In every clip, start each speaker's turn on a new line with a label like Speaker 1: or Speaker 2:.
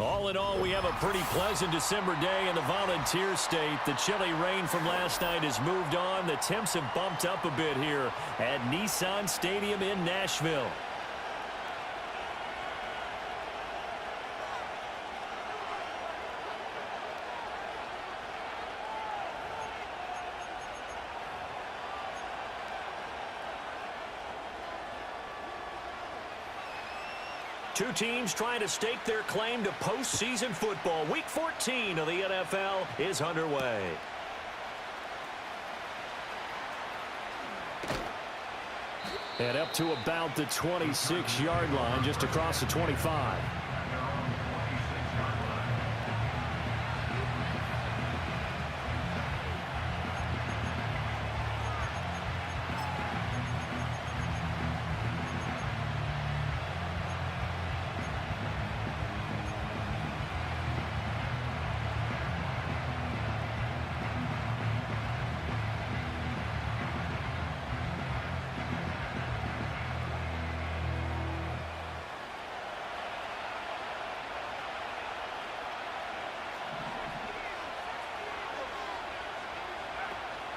Speaker 1: All in all, we have a pretty pleasant December day in the Volunteer State. The chilly rain from last night has moved on. The temps have bumped up a bit here at Nissan Stadium in Nashville. Two teams trying to stake their claim to postseason football. Week 14 of the NFL is underway. And up to about the 26-yard line, just across the 25.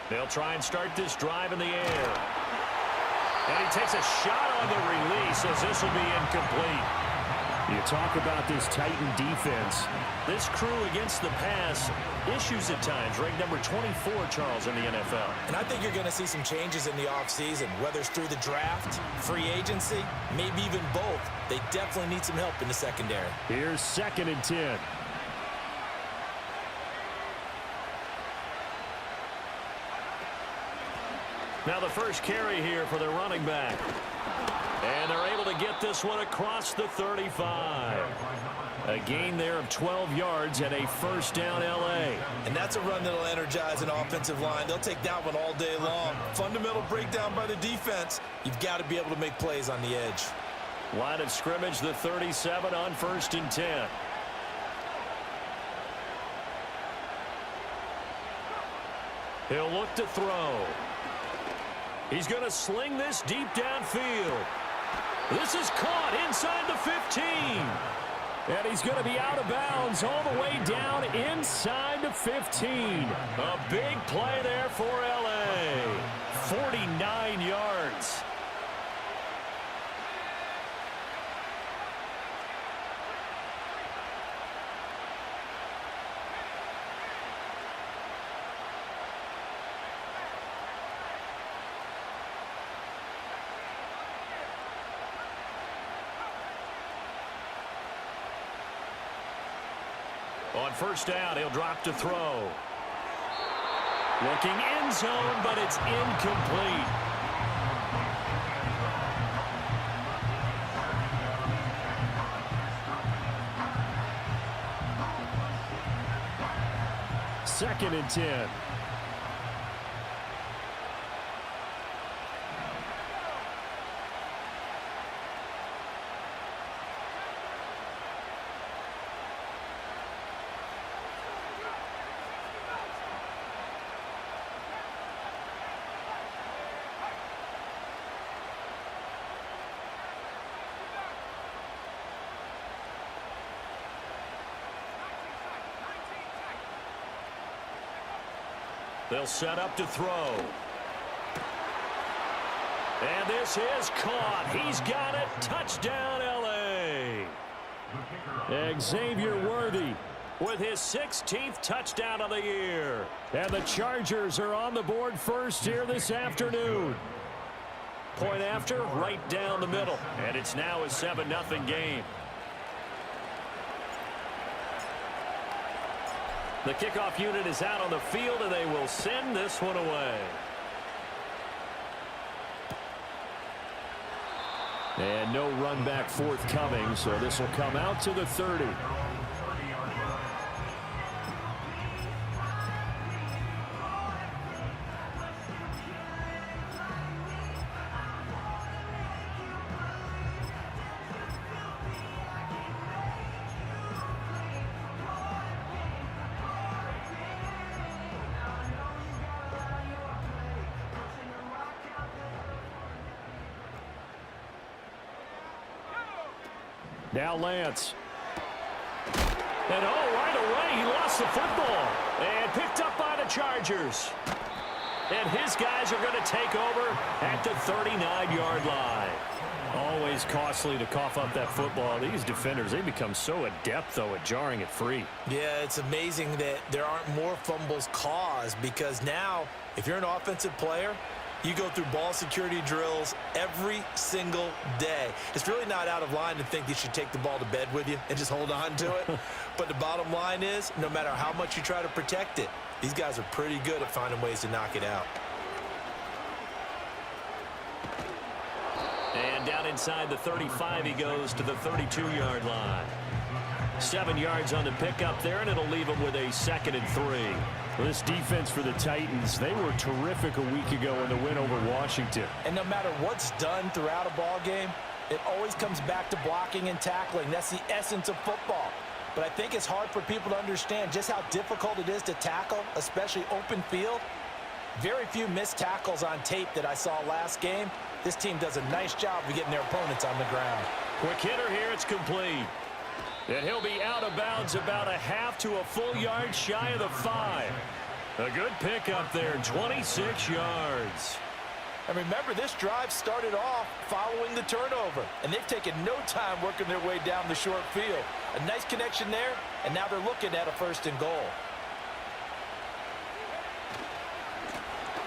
Speaker 1: They'll try and start this drive in the air. And he takes a shot on the release as this will be incomplete. You talk about this Titan defense. This crew against the pass, issues at times. Ranked number 24, Charles, in the NFL.
Speaker 2: And I think you're going to see some changes in the offseason, whether it's through the draft, free agency, maybe even both. They definitely need some help in the secondary.
Speaker 1: Here's 2nd and 10. Now the first carry here for their running back. And they're able to get this one across the 35. A gain there of 12 yards and a first down L.A.
Speaker 2: And that's a run that'll energize an offensive line. They'll take that one all day long. Fundamental breakdown by the defense. You've got to be able to make plays on the edge.
Speaker 1: Line of scrimmage, the 37 on 1st and 10. He'll look to throw. He's going to sling this deep downfield. This is caught inside the 15. And he's going to be out of bounds all the way down inside the 15. A big play there for L.A. 49 yards. On first down, he'll drop to throw. Looking end zone, but it's incomplete. Second and 10. They'll set up to throw. And this is caught. He's got it. Touchdown, L.A. Xavier Worthy with his 16th touchdown of the year. And the Chargers are on the board first here this afternoon. Point after, right down the middle. And it's now a 7-0 game. The kickoff unit is out on the field, and they will send this one away. And no run back forthcoming, so this will come out to the 30. Now Lance. And right away, he lost the football. And picked up by the Chargers. And his guys are going to take over at the 39-yard line. Always costly to cough up that football. These defenders, they become so adept, though, at jarring it free.
Speaker 2: Yeah, it's amazing that there aren't more fumbles caused, because now, if you're an offensive player, you go through ball security drills every single day. It's really not out of line to think you should take the ball to bed with you and just hold on to it. But the bottom line is, no matter how much you try to protect it, these guys are pretty good at finding ways to knock it out.
Speaker 1: And down inside the 35, he goes to the 32-yard line. 7 yards on the pickup there, and it'll leave him with a 2nd and 3.
Speaker 3: Well, this defense for the Titans, they were terrific a week ago in the win over Washington.
Speaker 2: And no matter what's done throughout a ball game, it always comes back to blocking and tackling. That's the essence of football. But I think it's hard for people to understand just how difficult it is to tackle, especially open field. Very few missed tackles on tape that I saw last game. This team does a nice job of getting their opponents on the ground.
Speaker 1: Quick hitter here, it's complete. And he'll be out of bounds about a half to a full yard shy of the 5. A good pickup there, 26 yards.
Speaker 2: And remember, this drive started off following the turnover, and they've taken no time working their way down the short field. A nice connection there, and now they're looking at a 1st and goal.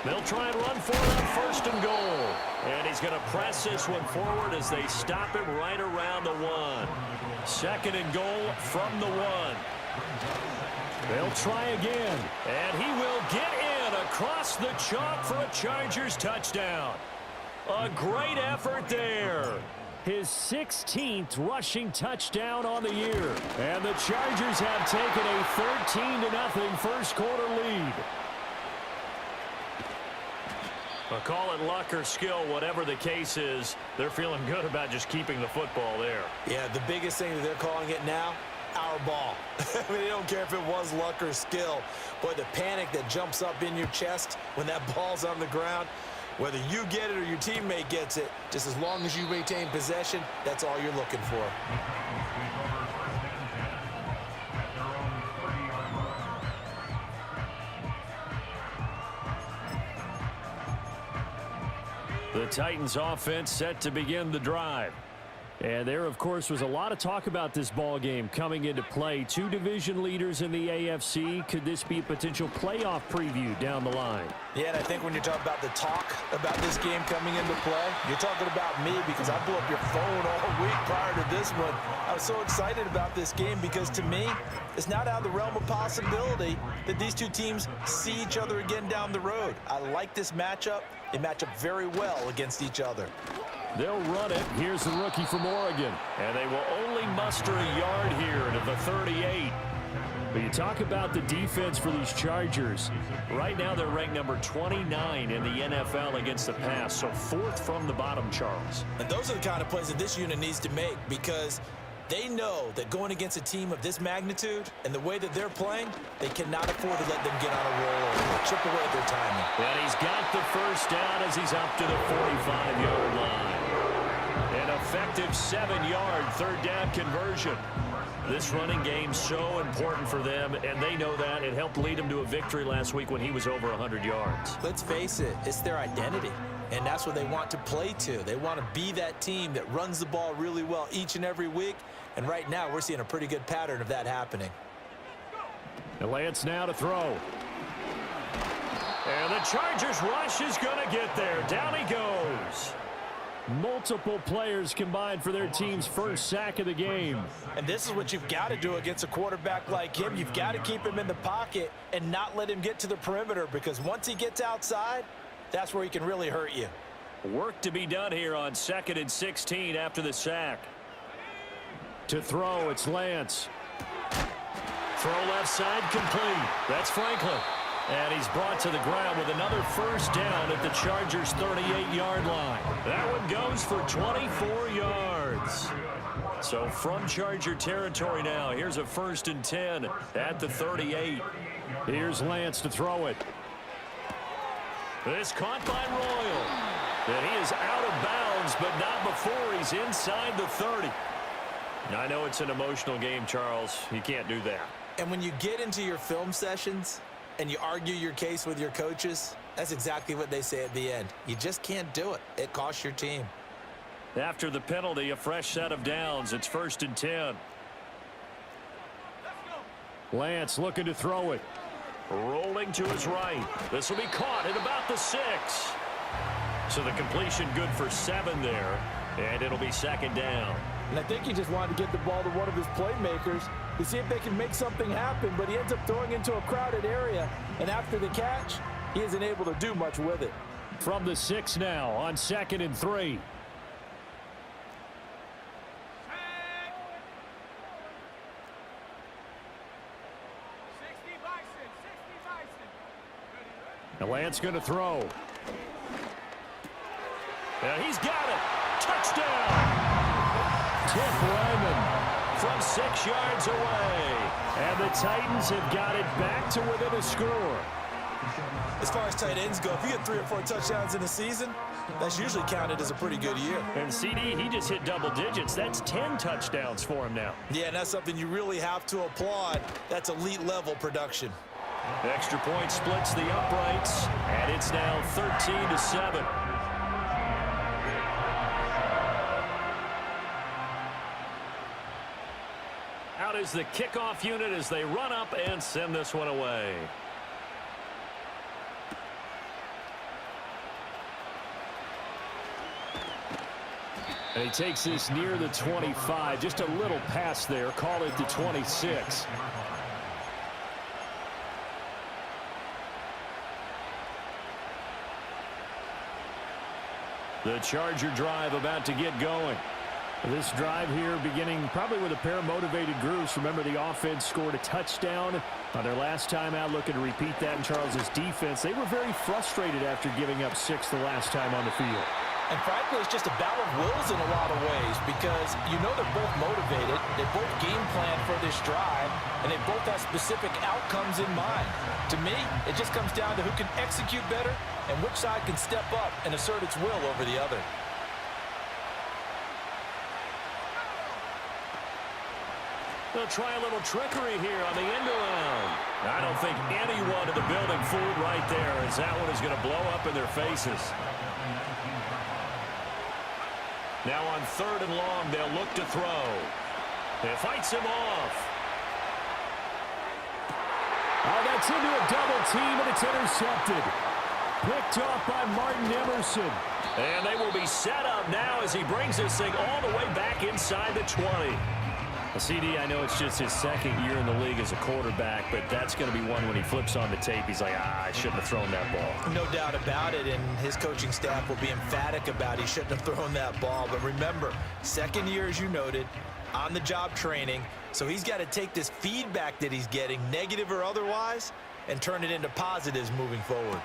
Speaker 1: They'll try and run for it on 1st and goal. And he's going to press this one forward as they stop him right around the 1. 2nd and goal from the 1. They'll try again. And he will get in across the chalk for a Chargers touchdown. A great effort there.
Speaker 3: His 16th rushing touchdown on the year. And the Chargers have taken a 13-0 first quarter lead.
Speaker 1: Well, call it luck or skill, whatever the case is, they're feeling good about just keeping the football there.
Speaker 2: Yeah, the biggest thing that they're calling it now, our ball. I mean, they don't care if it was luck or skill. Boy, the panic that jumps up in your chest when that ball's on the ground, whether you get it or your teammate gets it, just as long as you retain possession, that's all you're looking for.
Speaker 1: The Titans offense set to begin the drive.
Speaker 3: And there, of course, was a lot of talk about this ball game coming into play. 2 division leaders in the AFC. Could this be a potential playoff preview down the line?
Speaker 2: Yeah, and I think when you're talking about the talk about this game coming into play, you're talking about me, because I blew up your phone all week prior to this one. I was so excited about this game because, to me, it's not out of the realm of possibility that these two teams see each other again down the road. I like this matchup. They match up very well against each other.
Speaker 3: They'll run it. Here's the rookie from Oregon.
Speaker 1: And they will only muster a yard here to the 38.
Speaker 3: But you talk about the defense for these Chargers.
Speaker 1: Right now they're ranked number 29 in the NFL against the pass, so 4th from the bottom, Charles.
Speaker 2: And those are the kind of plays that this unit needs to make, because they know that going against a team of this magnitude and the way that they're playing, they cannot afford to let them get on a roll or chip away at their timing.
Speaker 1: And he's got the 1st down as he's up to the 45-yard line. An effective 7-yard 3rd down conversion. This running game so important for them, and they know that. It helped lead them to a victory last week when he was over 100 yards.
Speaker 2: Let's face it, it's their identity, and that's what they want to play to. They want to be that team that runs the ball really well each and every week, and right now we're seeing a pretty good pattern of that happening.
Speaker 3: And Lance now to throw.
Speaker 1: And the Chargers rush is going to get there. Down he goes.
Speaker 3: Multiple players combined for their team's 1st sack of the game.
Speaker 2: And this is what you've got to do against a quarterback like him. You've got to keep him in the pocket and not let him get to the perimeter, because once he gets outside, that's where he can really hurt you.
Speaker 1: Work to be done here on 2nd and 16 after the sack.
Speaker 3: To throw, it's Lance.
Speaker 1: Throw left side complete. That's Franklin. And he's brought to the ground with another 1st down at the Chargers' 38-yard line. That one goes for 24 yards. So from Charger territory now, here's a 1st and 10 at the 38.
Speaker 3: Here's Lance to throw it.
Speaker 1: This caught by Royal. And he is out of bounds, but not before he's inside the 30. I know it's an emotional game, Charles. You can't do that.
Speaker 2: And when you get into your film sessions and you argue your case with your coaches, that's exactly what they say at the end. You just can't do it. It costs your team.
Speaker 1: After the penalty, a fresh set of downs. It's 1st and 10.
Speaker 3: Lance looking to throw it.
Speaker 1: Rolling to his right. This will be caught at about the 6. So the completion good for 7 there. And it'll be 2nd down.
Speaker 4: And I think he just wanted to get the ball to one of his playmakers to see if they can make something happen, but he ends up throwing into a crowded area. And after the catch, he isn't able to do much with it.
Speaker 3: From the 6 now on 2nd and 3. And Lance going to throw.
Speaker 1: And he's got it. Touchdown.
Speaker 3: Tip Lyman
Speaker 1: From 6 yards away.
Speaker 3: And the Titans have got it back to within a score.
Speaker 2: As far as tight ends go, if you get 3 or 4 touchdowns in a season, that's usually counted as a pretty good year.
Speaker 1: And CD, he just hit double digits. That's 10 touchdowns for him now.
Speaker 2: Yeah, and that's something you really have to applaud. That's elite level production.
Speaker 1: Extra point splits the uprights, and it's now 13-7. Out is the kickoff unit as they run up and send this one away.
Speaker 3: And he takes this near the 25. Just a little pass there. Call it the 26. The Charger drive about to get going. This drive here beginning probably with a pair of motivated groups. Remember, the offense scored a touchdown on their last time out, looking to repeat that in Charles's defense. They were very frustrated after giving up 6 the last time on the field.
Speaker 4: And frankly, it's just a battle of wills in a lot of ways because you know they're both motivated, they both game plan for this drive, and they both have specific outcomes in mind. To me, it just comes down to who can execute better and which side can step up and assert its will over the other.
Speaker 1: They'll try a little trickery here on the end around. I don't think anyone in the building fooled right there, as that one is going to blow up in their faces. Now on 3rd and long, they'll look to throw. It fights him off.
Speaker 3: Oh, that's into a double team, and it's intercepted. Picked off by Martin Emerson.
Speaker 1: And they will be set up now as he brings this thing all the way back inside the 20. CD, I know it's just his 2nd year in the league as a quarterback, but that's going to be one when he flips on the tape. He's like, I shouldn't have thrown that ball.
Speaker 2: No doubt about it, and his coaching staff will be emphatic about he shouldn't have thrown that ball. But remember, 2nd year, as you noted, on-the-job training, so he's got to take this feedback that he's getting, negative or otherwise, and turn it into positives moving forward.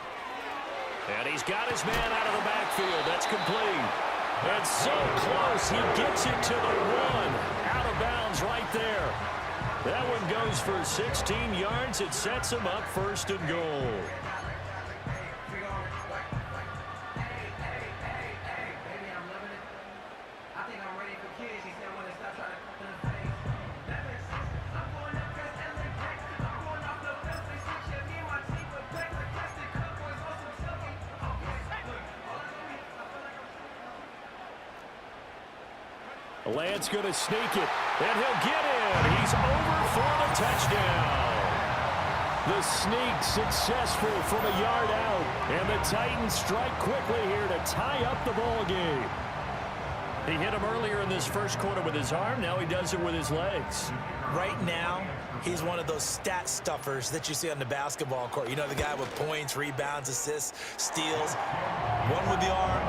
Speaker 1: And he's got his man out of the backfield. That's complete. And so close, he gets it to the 1. Out of bounds right there. That one goes for 16 yards. It sets him up 1st and goal.
Speaker 3: Lance going to sneak it.
Speaker 1: And he'll get in. He's over for the touchdown.
Speaker 3: The sneak successful from a yard out. And the Titans strike quickly here to tie up the ball game.
Speaker 1: He hit him earlier in this 1st quarter with his arm. Now he does it with his legs.
Speaker 2: Right now, he's one of those stat stuffers that you see on the basketball court. You know, the guy with points, rebounds, assists, steals. One with the arm,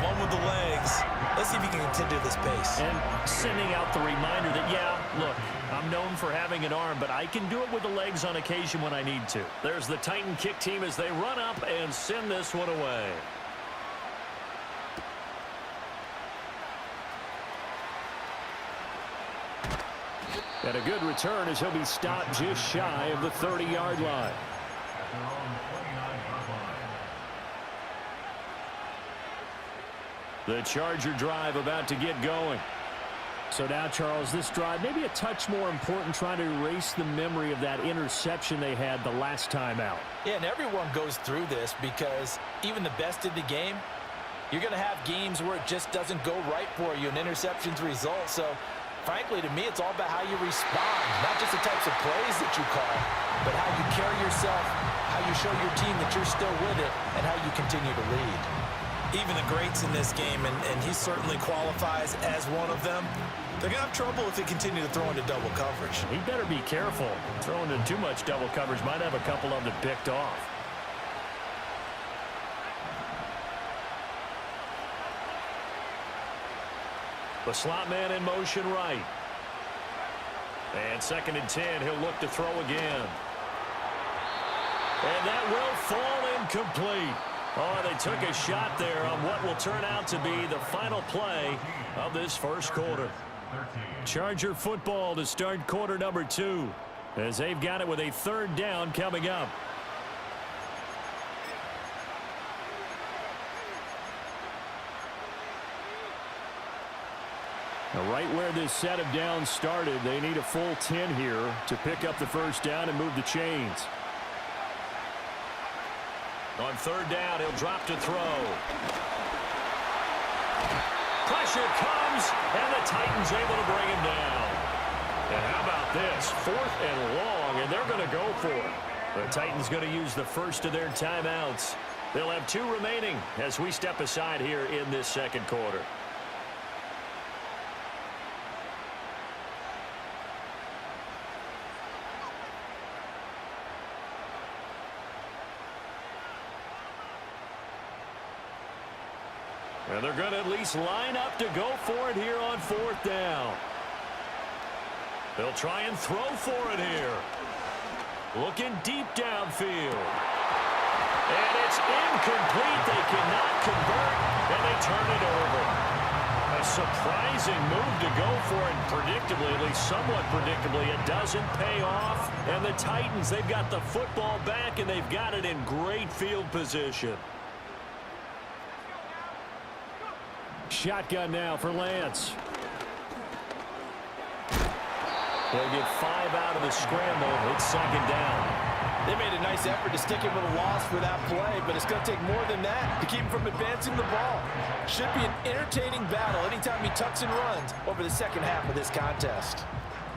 Speaker 2: one with the legs. Let's see if he can continue this pace.
Speaker 1: And sending out the reminder that, yeah, look, I'm known for having an arm, but I can do it with the legs on occasion when I need to. There's the Titan kick team as they run up and send this one away.
Speaker 3: And a good return as he'll be stopped just shy of the 30-yard line. The Charger drive about to get going. So now, Charles, this drive maybe a touch more important, trying to erase the memory of that interception they had the last time out.
Speaker 4: Yeah, and everyone goes through this because even the best in the game, you're going to have games where it just doesn't go right for you, and interceptions result. So, frankly, to me, it's all about how you respond, not just the types of plays that you call, but how you carry yourself, how you show your team that you're still with it, and how you continue to lead.
Speaker 2: Even the greats in this game, and he certainly qualifies as one of them, they're going to have trouble if they continue to throw into double coverage.
Speaker 3: He better be careful. Throwing in too much double coverage might have a couple of them picked off.
Speaker 1: The slot man in motion right. And 2nd and 10, he'll look to throw again. And that will fall incomplete. Oh, they took a shot there on what will turn out to be the final play of this first quarter. Charger football to start quarter number 2, as they've got it with a 3rd down coming up.
Speaker 3: Now, right where this set of downs started, they need a full 10 here to pick up the first down and move the chains.
Speaker 1: On 3rd down, he'll drop to throw. Pressure comes, and the Titans able to bring him down. And how about this? 4th and long, and they're going to go for it. The Titans going to use the first of their timeouts. They'll have 2 remaining as we step aside here in this second quarter. And they're going to at least line up to go for it here on 4th down. They'll try and throw for it here. Looking deep downfield. And it's incomplete. They cannot convert, and they turn it over. A surprising move to go for it, predictably, at least somewhat predictably. It doesn't pay off. And the Titans, they've got the football back, and they've got it in great field position.
Speaker 3: Shotgun now for Lance.
Speaker 1: They'll get 5 out of the scramble. It's 2nd down.
Speaker 4: They made a nice effort to stick him with a loss for that play, but it's going to take more than that to keep him from advancing the ball. Should be an entertaining battle anytime he tucks and runs over the second half of this contest.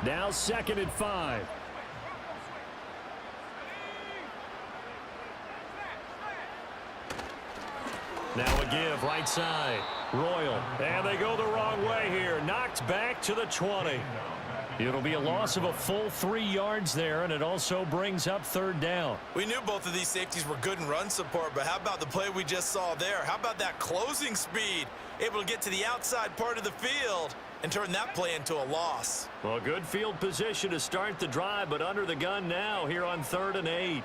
Speaker 3: Now 2nd and 5.
Speaker 1: Now a give right side. Royal. And they go the wrong way here. Knocked back to the 20. It'll be a loss of a full 3 yards there, and it also brings up 3rd down.
Speaker 2: We knew both of these safeties were good in run support, but how about the play we just saw there? How about that closing speed? Able to get to the outside part of the field and turn that play into a loss.
Speaker 1: Well, good field position to start the drive, but under the gun now here on 3rd and 8.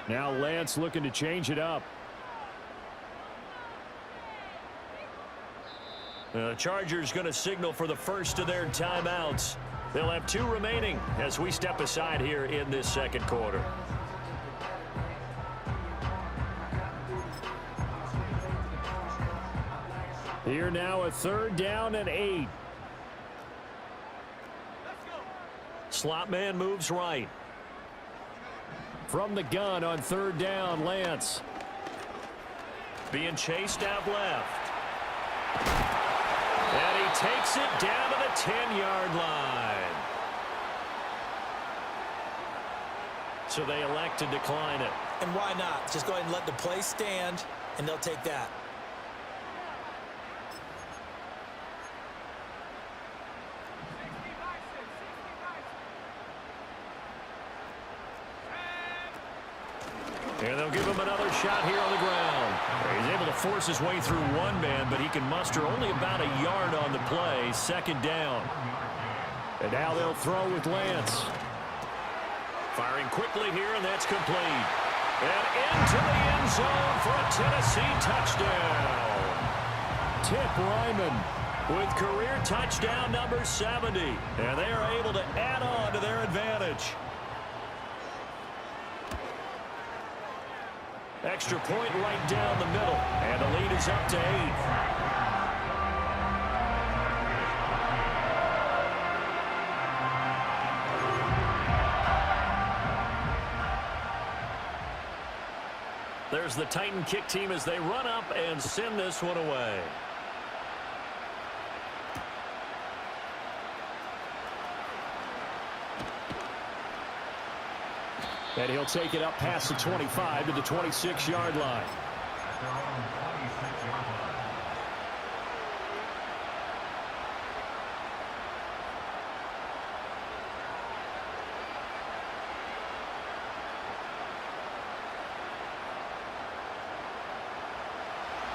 Speaker 3: Now Lance looking to change it up.
Speaker 1: The Chargers going to signal for the first of their timeouts. They'll have 2 remaining as we step aside here in this second quarter.
Speaker 3: Here now a 3rd down and 8.
Speaker 1: Slot man moves right.
Speaker 3: From the gun on 3rd down, Lance.
Speaker 1: Being chased out left. And he takes it down to the 10-yard line. So they elect to decline it.
Speaker 2: And why not? Just go ahead and let the play stand, and they'll take that.
Speaker 1: And they'll give him another shot here on the ground. He's able to force his way through 1 man, but he can muster only about a yard on the play. 2nd down.
Speaker 3: And now they'll throw with Lance.
Speaker 1: Firing quickly here, and that's complete. And into the end zone for a Tennessee touchdown.
Speaker 3: Tip Ryman
Speaker 1: with career touchdown number 70. And they are able to add on to their advantage. Extra point right down the middle. And the lead is up to 8. There's the Titan kick team as they run up and send this one away.
Speaker 3: And he'll take it up past the 25 to the 26-yard line.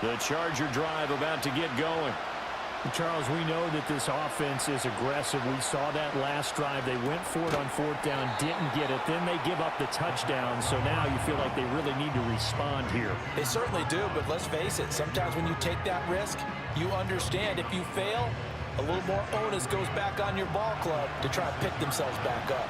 Speaker 1: The Charger drive about to get going.
Speaker 3: Charles, we know that this offense is aggressive. We saw that last drive. They went for it on 4th down, didn't get it. Then they give up the touchdown. So now you feel like they really need to respond here.
Speaker 4: They certainly do, but let's face it. Sometimes when you take that risk, you understand if you fail, a little more onus goes back on your ball club to try and pick themselves back up.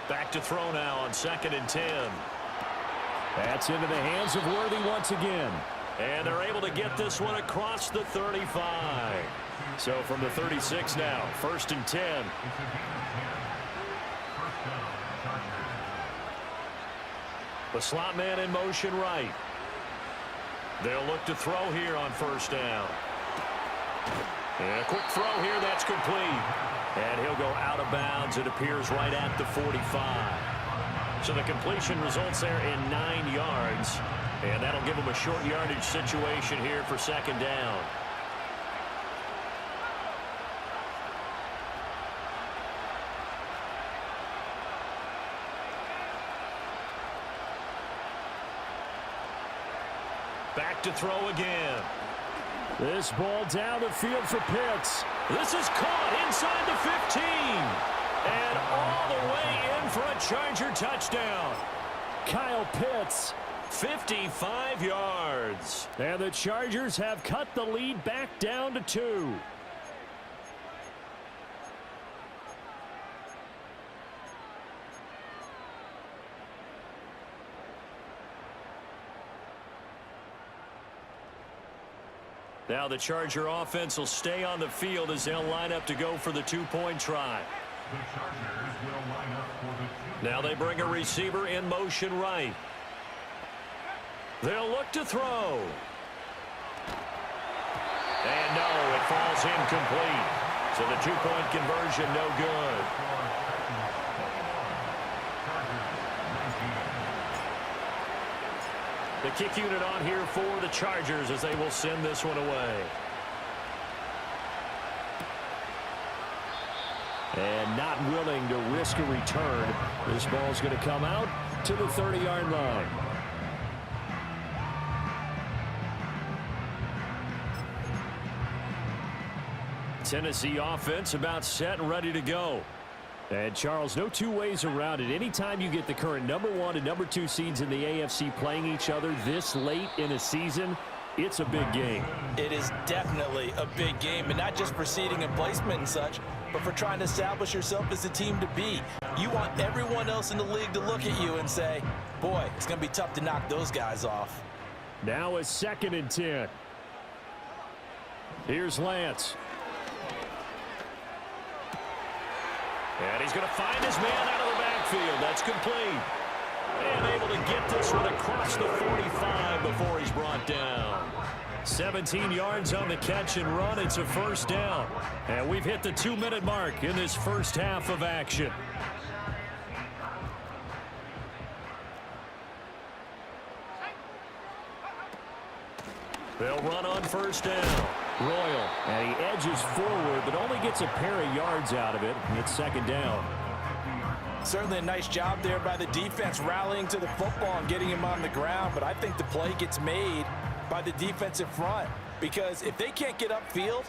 Speaker 1: Back to throw now on 2nd and 10.
Speaker 3: That's into the hands of Worthy once again.
Speaker 1: And they're able to get this one across the 35. So from the 36 now, 1st and 10. The slot man in motion right. They'll look to throw here on 1st down. And a quick throw here, that's complete. And he'll go out of bounds. It appears right at the 45. So the completion results there in 9 yards. And that'll give them a short yardage situation here for 2nd down. Back to throw again.
Speaker 3: This ball down the field for Pitts.
Speaker 1: This is caught inside the 15. And all the way in for a Charger touchdown.
Speaker 3: Kyle Pitts.
Speaker 1: 55 yards.
Speaker 3: And the Chargers have cut the lead back down to 2.
Speaker 1: Now the Charger offense will stay on the field as they'll line up to go for the 2-point try. Now they bring a receiver in motion right. They'll look to throw. And no, it falls incomplete. So the 2-point conversion no good. The kick unit on here for the Chargers as they will send this one away.
Speaker 3: And not willing to risk a return. This ball's going to come out to the 30-yard line.
Speaker 1: Tennessee offense about set and ready to go.
Speaker 3: And, Charles, no two ways around it. Anytime you get the current #1 and #2 seeds in the AFC playing each other this late in a season, it's a big game.
Speaker 4: It is definitely a big game, and not just for seeding and placement and such, but for trying to establish yourself as a team to beat. You want everyone else in the league to look at you and say, boy, it's going to be tough to knock those guys off.
Speaker 3: Now it's 2nd and 10. Here's Lance.
Speaker 1: And he's going to find his man out of the backfield. That's complete. And able to get this one across the 45 before he's brought down. 17 yards on the catch and run. It's a 1st down. And we've hit the 2-minute mark in this first half of action. They'll run on 1st down.
Speaker 3: Royal, and he edges forward, but only gets a pair of yards out of it. It's 2nd down.
Speaker 4: Certainly a nice job there by the defense rallying to the football and getting him on the ground, but I think the play gets made by the defensive front, because if they can't get upfield,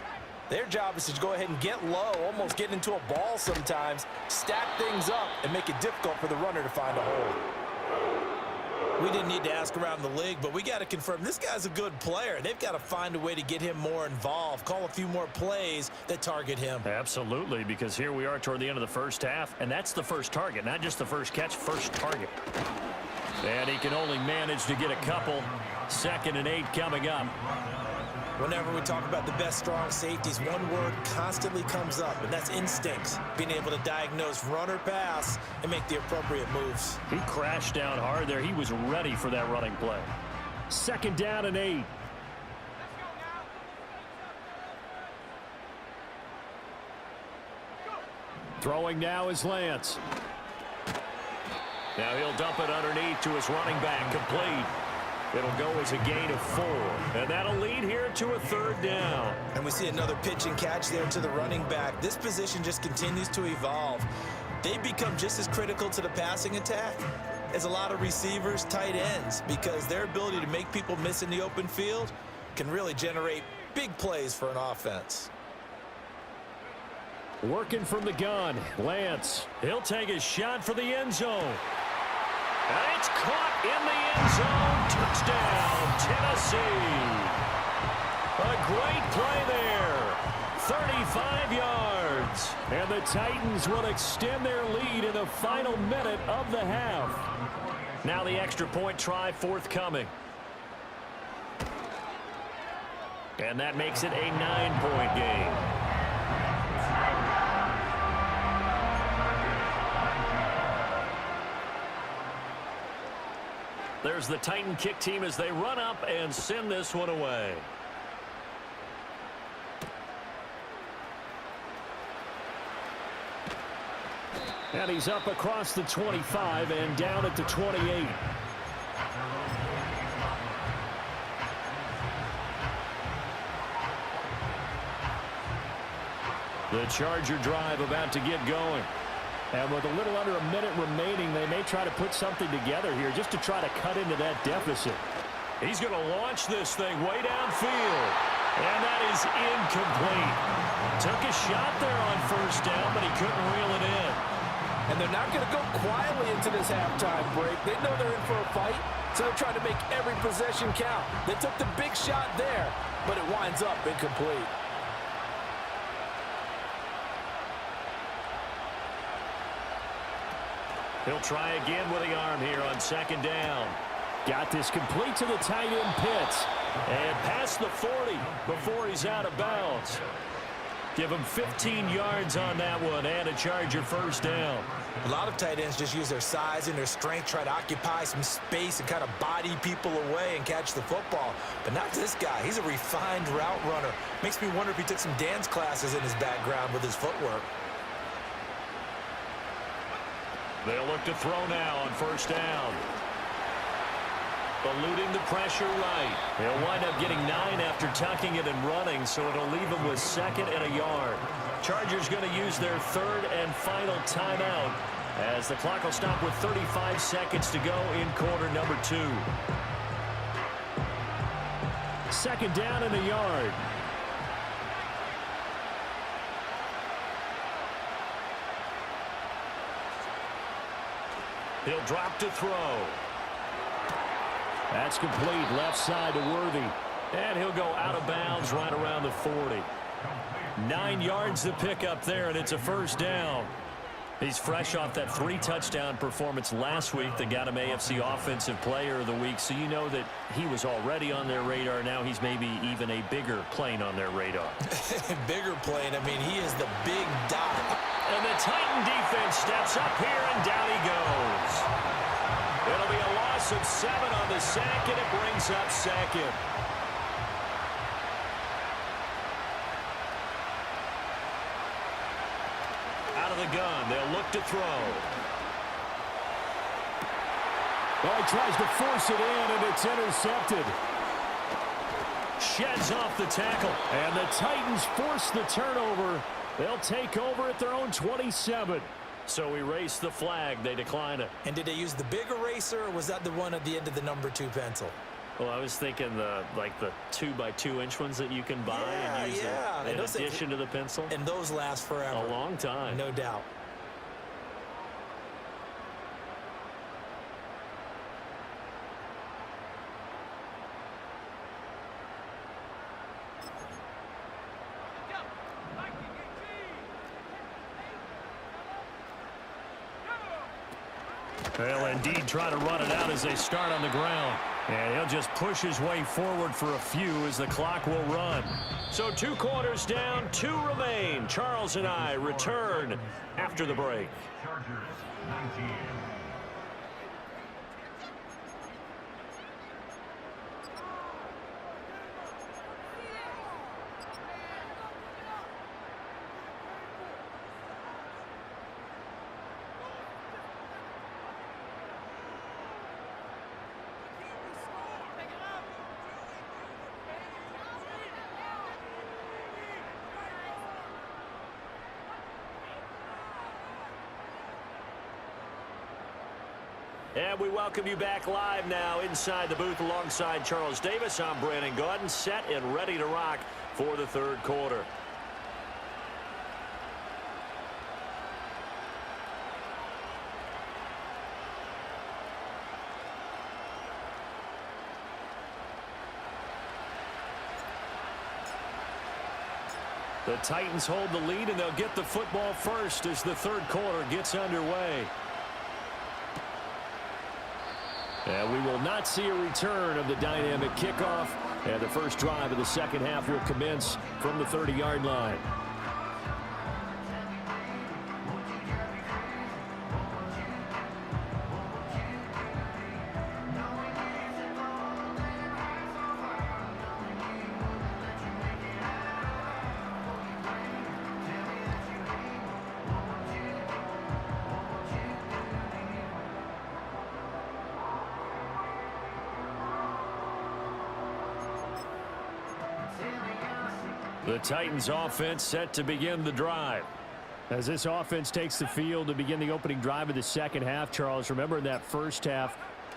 Speaker 4: Their job is to go ahead and get low, almost get into a ball sometimes, stack things up, and make it difficult for the runner to find a hole.
Speaker 2: We didn't need to ask around the league, but we got to confirm this guy's a good player. They've got to find a way to get him more involved, call a few more plays that target him.
Speaker 3: Absolutely, because here we are toward the end of the first half, and that's the first target, not just the first catch, first target. And he can only manage to get a couple. 2nd and 8 coming up.
Speaker 2: Whenever we talk about the best strong safeties, one word constantly comes up, and that's instincts. Being able to diagnose run or pass and make the appropriate moves.
Speaker 3: He crashed down hard there. He was ready for that running play. 2nd down and 8. Throwing now is Lance. Now he'll dump it underneath to his running back, complete. It'll go as a gain of 4, and that'll lead here to a 3rd down.
Speaker 2: And we see another pitch and catch there to the running back. This position just continues to evolve. They become just as critical to the passing attack as a lot of receivers, tight ends, because their ability to make people miss in the open field can really generate big plays for an offense.
Speaker 3: Working from the gun, Lance.
Speaker 1: He'll take a shot for the end zone. And it's caught in the end zone. Touchdown, Tennessee. A great play there. 35 yards.
Speaker 3: And the Titans will extend their lead in the final minute of the half.
Speaker 1: Now the extra point try forthcoming.
Speaker 3: And that makes it a 9-point game.
Speaker 1: There's the Titan kick team as they run up and send this one away.
Speaker 3: And he's up across the 25 and down at the 28. The Charger drive about to get going. And with a little under a minute remaining, they may try to put something together here just to try to cut into that deficit.
Speaker 1: He's going to launch this thing way downfield. And that is incomplete. Took a shot there on 1st down, but he couldn't reel it in.
Speaker 4: And they're not going to go quietly into this halftime break. They know they're in for a fight, so they're trying to make every possession count. They took the big shot there, but it winds up incomplete.
Speaker 1: He'll try again with the arm here on 2nd down.
Speaker 3: Got this complete to the tight end Pitts.
Speaker 1: And past the 40 before he's out of bounds. Give him 15 yards on that one and a Charger 1st down.
Speaker 2: A lot of tight ends just use their size and their strength, try to occupy some space and kind of body people away and catch the football. But not this guy. He's a refined route runner. Makes me wonder if he took some dance classes in his background with his footwork.
Speaker 1: They'll look to throw now on 1st down. Eluding the pressure right. He'll wind up getting 9 after tucking it and running, so it'll leave him with 2nd and a yard. Chargers going to use their 3rd and final timeout as the clock will stop with 35 seconds to go in quarter number 2.
Speaker 3: 2nd down and a yard.
Speaker 1: He'll drop to throw.
Speaker 3: That's complete, left side to Worthy.
Speaker 1: And he'll go out of bounds right around the 40. 9 yards to pick up there, and it's a 1st down. He's fresh off that 3-touchdown performance last week that got him AFC Offensive Player of the Week, so you know that he was already on their radar. Now he's maybe even a bigger plane on their radar.
Speaker 2: Bigger plane, I mean, he is the big dot.
Speaker 1: And the Titan defense steps up here, and down he goes. It'll be a loss of 7 on the sack, and it brings up 2nd. Out of the gun, they'll look to throw.
Speaker 3: Well, he tries to force it in, and it's intercepted.
Speaker 1: Sheds off the tackle.
Speaker 3: And the Titans force the turnover. They'll take over at their own 27.
Speaker 1: So erase the flag. They decline it.
Speaker 2: And did they use the big eraser, or was that the one at the end of the number 2 pencil?
Speaker 1: Well, I was thinking the 2x2-inch ones that you can buy and use in addition to the pencil.
Speaker 2: And those last forever.
Speaker 1: A long time.
Speaker 2: No doubt.
Speaker 3: They'll indeed try to run it out as they start on the ground. And he'll just push his way forward for a few as the clock will run.
Speaker 1: So 2 quarters down, 2 remain. Charles and I return after the break.
Speaker 5: Chargers, 19.
Speaker 1: And we welcome you back live now inside the booth alongside Charles Davis. I'm Brandon Gaudin, set and ready to rock for the 3rd quarter. The Titans hold the lead, and they'll get the football first as the 3rd quarter gets underway. And we will not see a return of the dynamic kickoff. And the first drive of the 2nd half will commence from the 30-yard line. The Titans offense set to begin the drive.
Speaker 3: As this offense takes the field to begin the opening drive of the 2nd half, Charles, remember in that first half,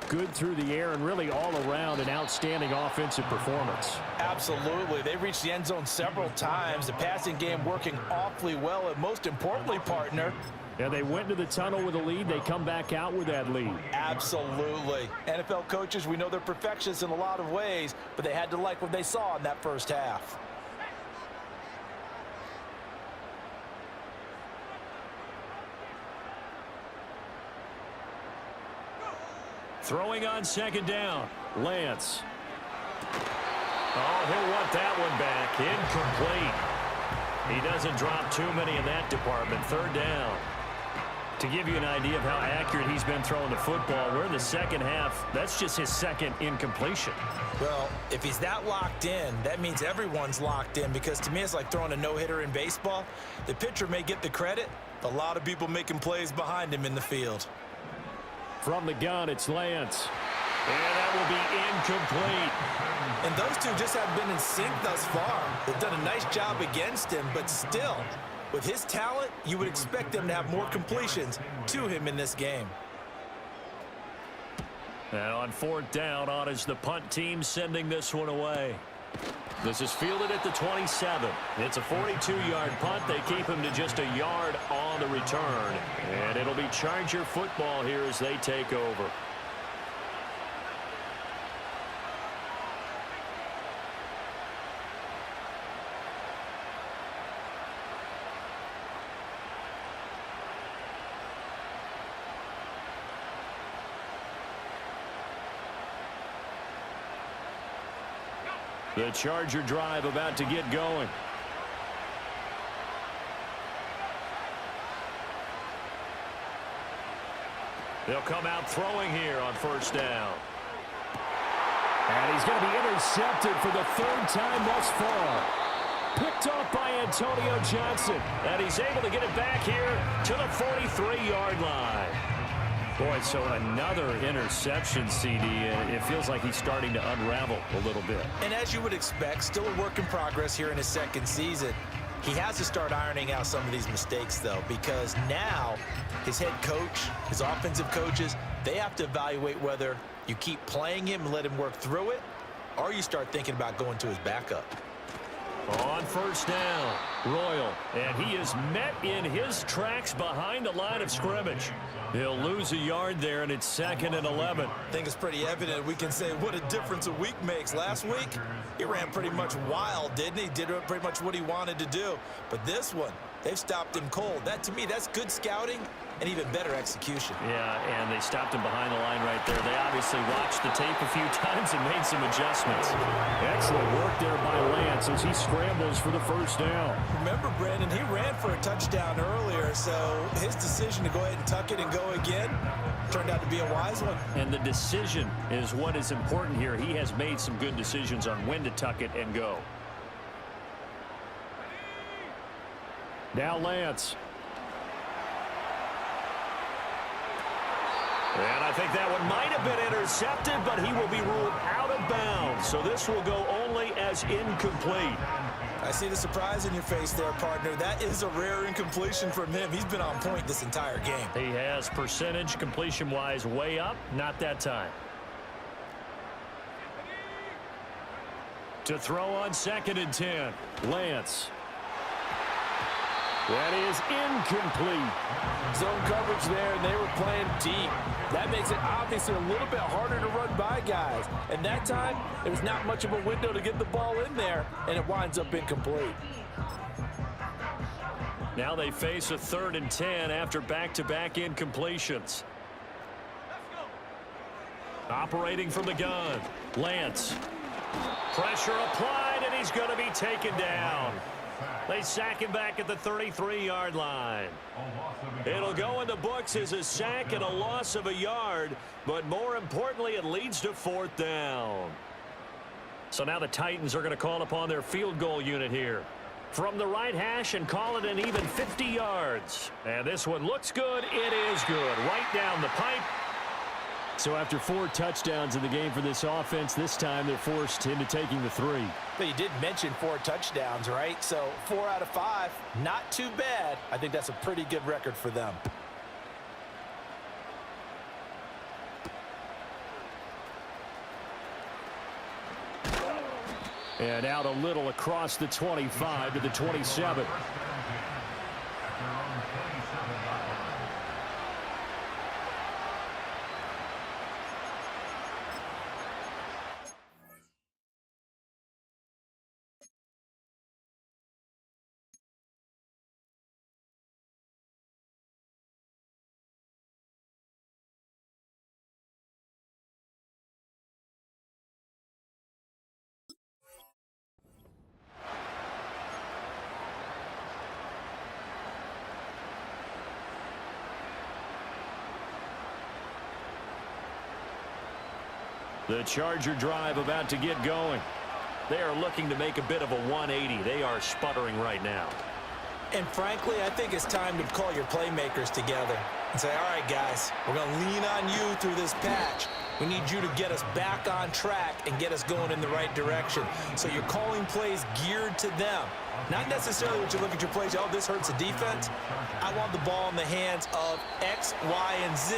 Speaker 3: good through the air and really all around an outstanding offensive performance.
Speaker 4: Absolutely. They reached the end zone several times. The passing game working awfully well. And most importantly, partner,
Speaker 3: Yeah, they went to the tunnel with a lead. They come back out with that lead.
Speaker 4: absolutely. NFL coaches, we know they're perfectionists in a lot of ways, but they had to like what they saw in that first half.
Speaker 1: Throwing on 2nd down, Lance. Oh, he'll want that one back. Incomplete. He doesn't drop too many in that department. 3rd down. To give you an idea of how accurate he's been throwing the football, we're in the 2nd half. That's just his 2nd incompletion.
Speaker 2: Well, if he's that locked in, that means everyone's locked in, because to me it's like throwing a no-hitter in baseball. The pitcher may get the credit, a lot of people making plays behind him in the field.
Speaker 3: From the gun, it's Lance.
Speaker 1: And that will be incomplete.
Speaker 2: And those two just haven't been in sync thus far. They've done a nice job against him, but still, with his talent, you would expect them to have more completions to him in this game.
Speaker 1: And on 4th down, on is the punt team sending this one away. This is fielded at the 27. It's a 42-yard punt. They keep him to just a yard on the return. And it'll be Charger football here as they take over. The Charger drive about to get going. They'll come out throwing here on 1st down.
Speaker 3: And he's going to be intercepted for the 3rd time thus far. Picked off by Antonio Johnson.
Speaker 1: And he's able to get it back here to the 43-yard line.
Speaker 3: Boy, so another interception, CD. It feels like he's starting to unravel a little bit.
Speaker 2: And as you would expect, still a work in progress here in his 2nd season. He has to start ironing out some of these mistakes, though, because now his head coach, his offensive coaches, they have to evaluate whether you keep playing him and let him work through it, or you start thinking about going to his backup.
Speaker 1: On first down, Royal, and he is met in his tracks behind the line of scrimmage. He'll lose a yard there, and it's 2nd and 11.
Speaker 2: I think it's pretty evident. We can say what a difference a week makes. Last week, he ran pretty much wild, didn't he? Did pretty much what he wanted to do. But this one, they've stopped him cold. That, to me, that's good scouting and even better execution.
Speaker 3: Yeah, and they stopped him behind the line right there. They obviously watched the tape a few times and made some adjustments. Excellent work there by Lance as he scrambles for the first down.
Speaker 2: Remember, Brandon, he ran for a touchdown earlier, so his decision to go ahead and tuck it and go again turned out to be a wise one.
Speaker 3: And the decision is what is important here. He has made some good decisions on when to tuck it and go. Now Lance.
Speaker 1: And I think that one might have been intercepted, but he will be ruled out of bounds. So this will go only as incomplete.
Speaker 2: I see the surprise in your face there, partner. That is a rare incompletion from him. He's been on point this entire game.
Speaker 3: He has percentage completion-wise way up. Not that time.
Speaker 1: To throw on 2nd and 10, Lance.
Speaker 3: That is incomplete.
Speaker 4: Zone coverage there, and they were playing deep. That makes it obviously a little bit harder to run by guys. And that time, there was not much of a window to get the ball in there, and it winds up incomplete.
Speaker 1: Now they face a 3rd and 10 after back-to-back incompletions. Operating from the gun, Lance. Pressure applied, and he's going to be taken down. They sack him back at the 33-yard line. It'll go in the books as a sack and a loss of a yard, but more importantly, it leads to 4th down.
Speaker 3: So now the Titans are going to call upon their field goal unit here. From the right hash and call it an even 50 yards. And this one looks good. It is good. Right down the pipe. So after 4 touchdowns in the game for this offense, this time they're forced into taking the 3.
Speaker 4: But you did mention 4 touchdowns, right? So 4 out of 5, not too bad. I think that's a pretty good record for them.
Speaker 3: And out a little across the 25 to the 27.
Speaker 1: The Charger drive about to get going. They are looking to make a bit of a 180. They are sputtering right now.
Speaker 2: And frankly, I think it's time to call your playmakers together and say, all right, guys, we're going to lean on you through this patch. We need you to get us back on track and get us going in the right direction. So you're calling plays geared to them. Not necessarily what you look at your plays, oh, this hurts the defense. I want the ball in the hands of X, Y, and Z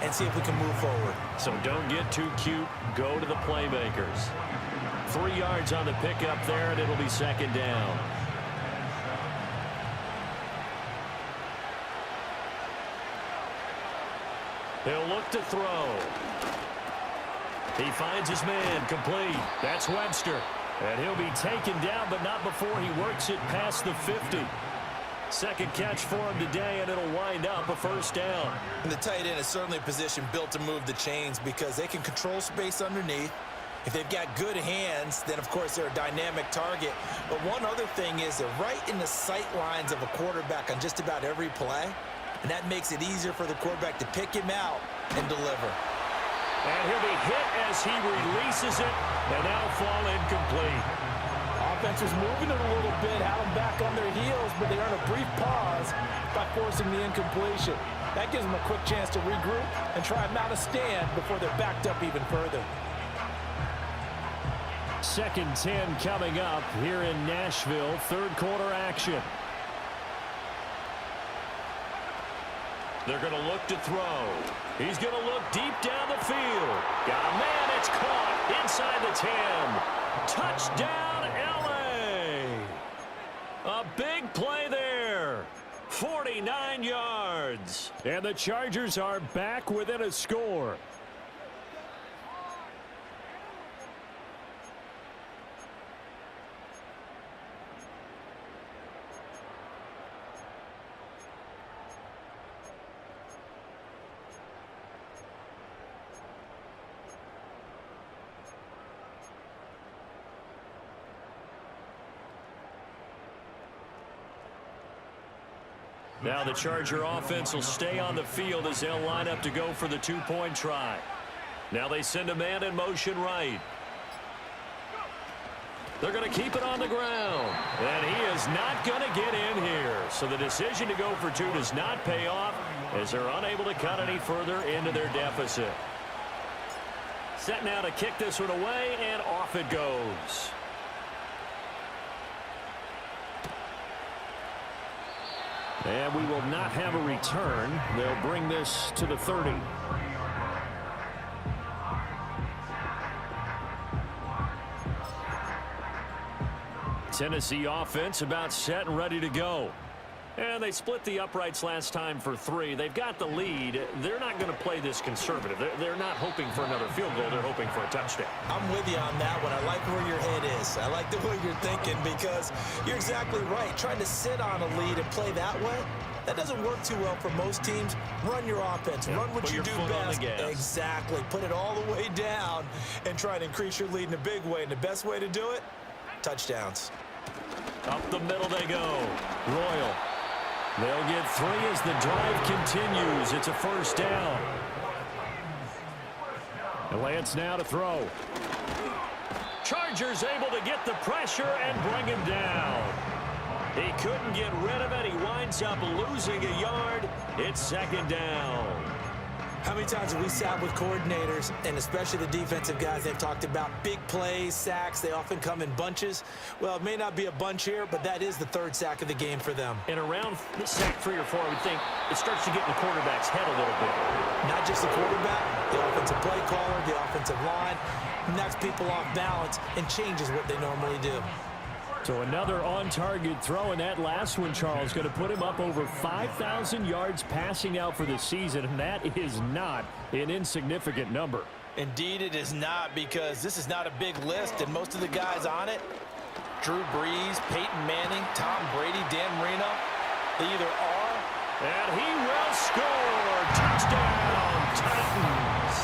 Speaker 2: and see if we can move forward.
Speaker 1: So don't get too cute. Go to the playmakers. 3 yards on the pickup there, and it'll be 2nd down. He'll look to throw. He finds his man complete. That's Webster. And he'll be taken down, but not before he works it past the 50. Second catch for him today, and it'll wind up a 1st down.
Speaker 2: And the tight end is certainly a position built to move the chains because they can control space underneath. If they've got good hands, then, of course, they're a dynamic target. But one other thing is they're right in the sight lines of a quarterback on just about every play, and that makes it easier for the quarterback to pick him out and deliver.
Speaker 1: And he'll be hit as he releases it, and now fall incomplete.
Speaker 4: Offense was moving it a little bit, had them back on their heels, but they earn a brief pause by forcing the incompletion. That gives them a quick chance to regroup and try and mount a stand before they're backed up even further.
Speaker 3: 2nd 10 coming up here in Nashville. 3rd quarter action.
Speaker 1: They're going to look to throw. He's going to look deep down the field. Got a man. It's caught inside the 10. Touchdown, L.A. A big play there. 49 yards.
Speaker 3: And the Chargers are back within a score.
Speaker 1: Now the Charger offense will stay on the field as they'll line up to go for the two-point try. Now they send a man in motion right. They're going to keep it on the ground. And he is not going to get in here. So the decision to go for two does not pay off as they're unable to cut any further into their deficit. Set now to kick this one away, and off it goes.
Speaker 3: And we will not have a return. They'll bring this to the 30.
Speaker 1: Tennessee offense about set and ready to go. And they split the uprights last time for 3. They've got the lead. They're not going to play this conservative. They're not hoping for another field goal. They're hoping for a touchdown.
Speaker 2: I'm with you on that one. I like where your head is. I like the way you're thinking because you're exactly right. Trying to sit on a lead and play that way, that doesn't work too well for most teams. Run your offense. Run what you do best. Exactly. Put it all the way down and try to increase your lead in a big way. And the best way to do it, touchdowns.
Speaker 1: Up the middle they go. Royal. They'll get 3 as the drive continues. It's a first down.
Speaker 3: And Lance now to throw.
Speaker 1: Chargers able to get the pressure and bring him down. He couldn't get rid of it. He winds up losing a yard. It's second down.
Speaker 2: How many times have we sat with coordinators, and especially the defensive guys, they've talked about big plays, sacks. They often come in bunches. Well, it may not be a bunch here, but that is the 3rd sack of the game for them.
Speaker 1: And around sack 3 or 4, I would think it starts to get in the quarterback's head a little bit.
Speaker 2: Not just the quarterback, the offensive play caller, the offensive line, knocks people off balance and changes what they normally do.
Speaker 3: So another on-target throw, and that last one, Charles, going to put him up over 5,000 yards passing out for the season, and that is not an insignificant number.
Speaker 4: Indeed it is not, because this is not a big list, and most of the guys on it, Drew Brees, Peyton Manning, Tom Brady, Dan Marino, they either are.
Speaker 1: And he will score. Touchdown, Titans.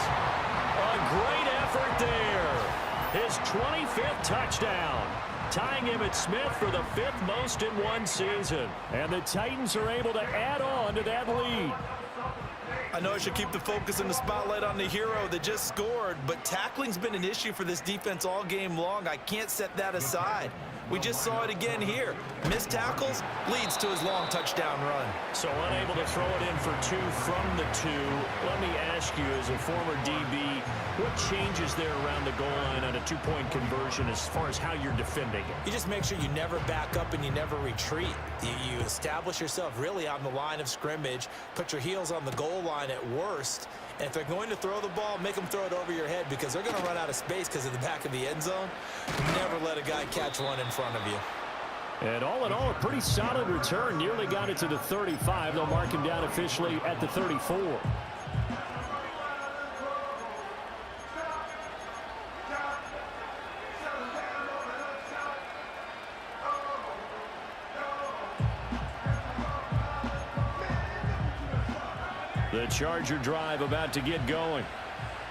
Speaker 1: A great effort there. His 25th touchdown. Tying him at Smith for the 5th most in one season.
Speaker 3: And the Titans are able to add on to that lead.
Speaker 2: I know I should keep the focus and the spotlight on the hero that just scored, but tackling's been an issue for this defense all game long. I can't set that aside. We just saw it again here. Missed tackles leads to his long touchdown run.
Speaker 1: So unable to throw it in for 2 from the 2. Let me ask you, as a former DB, what changes there around the goal line on a 2-point conversion as far as how you're defending it?
Speaker 2: You just make sure you never back up and you never retreat. You establish yourself really on the line of scrimmage, put your heels on the goal line at worst, and if they're going to throw the ball, make them throw it over your head because they're going to run out of space because of the back of the end zone. Never let a guy catch one in front of you.
Speaker 3: And all in all, a pretty solid return. Nearly got it to the 35. They'll mark him down officially at the 34.
Speaker 1: The Charger drive about to get going.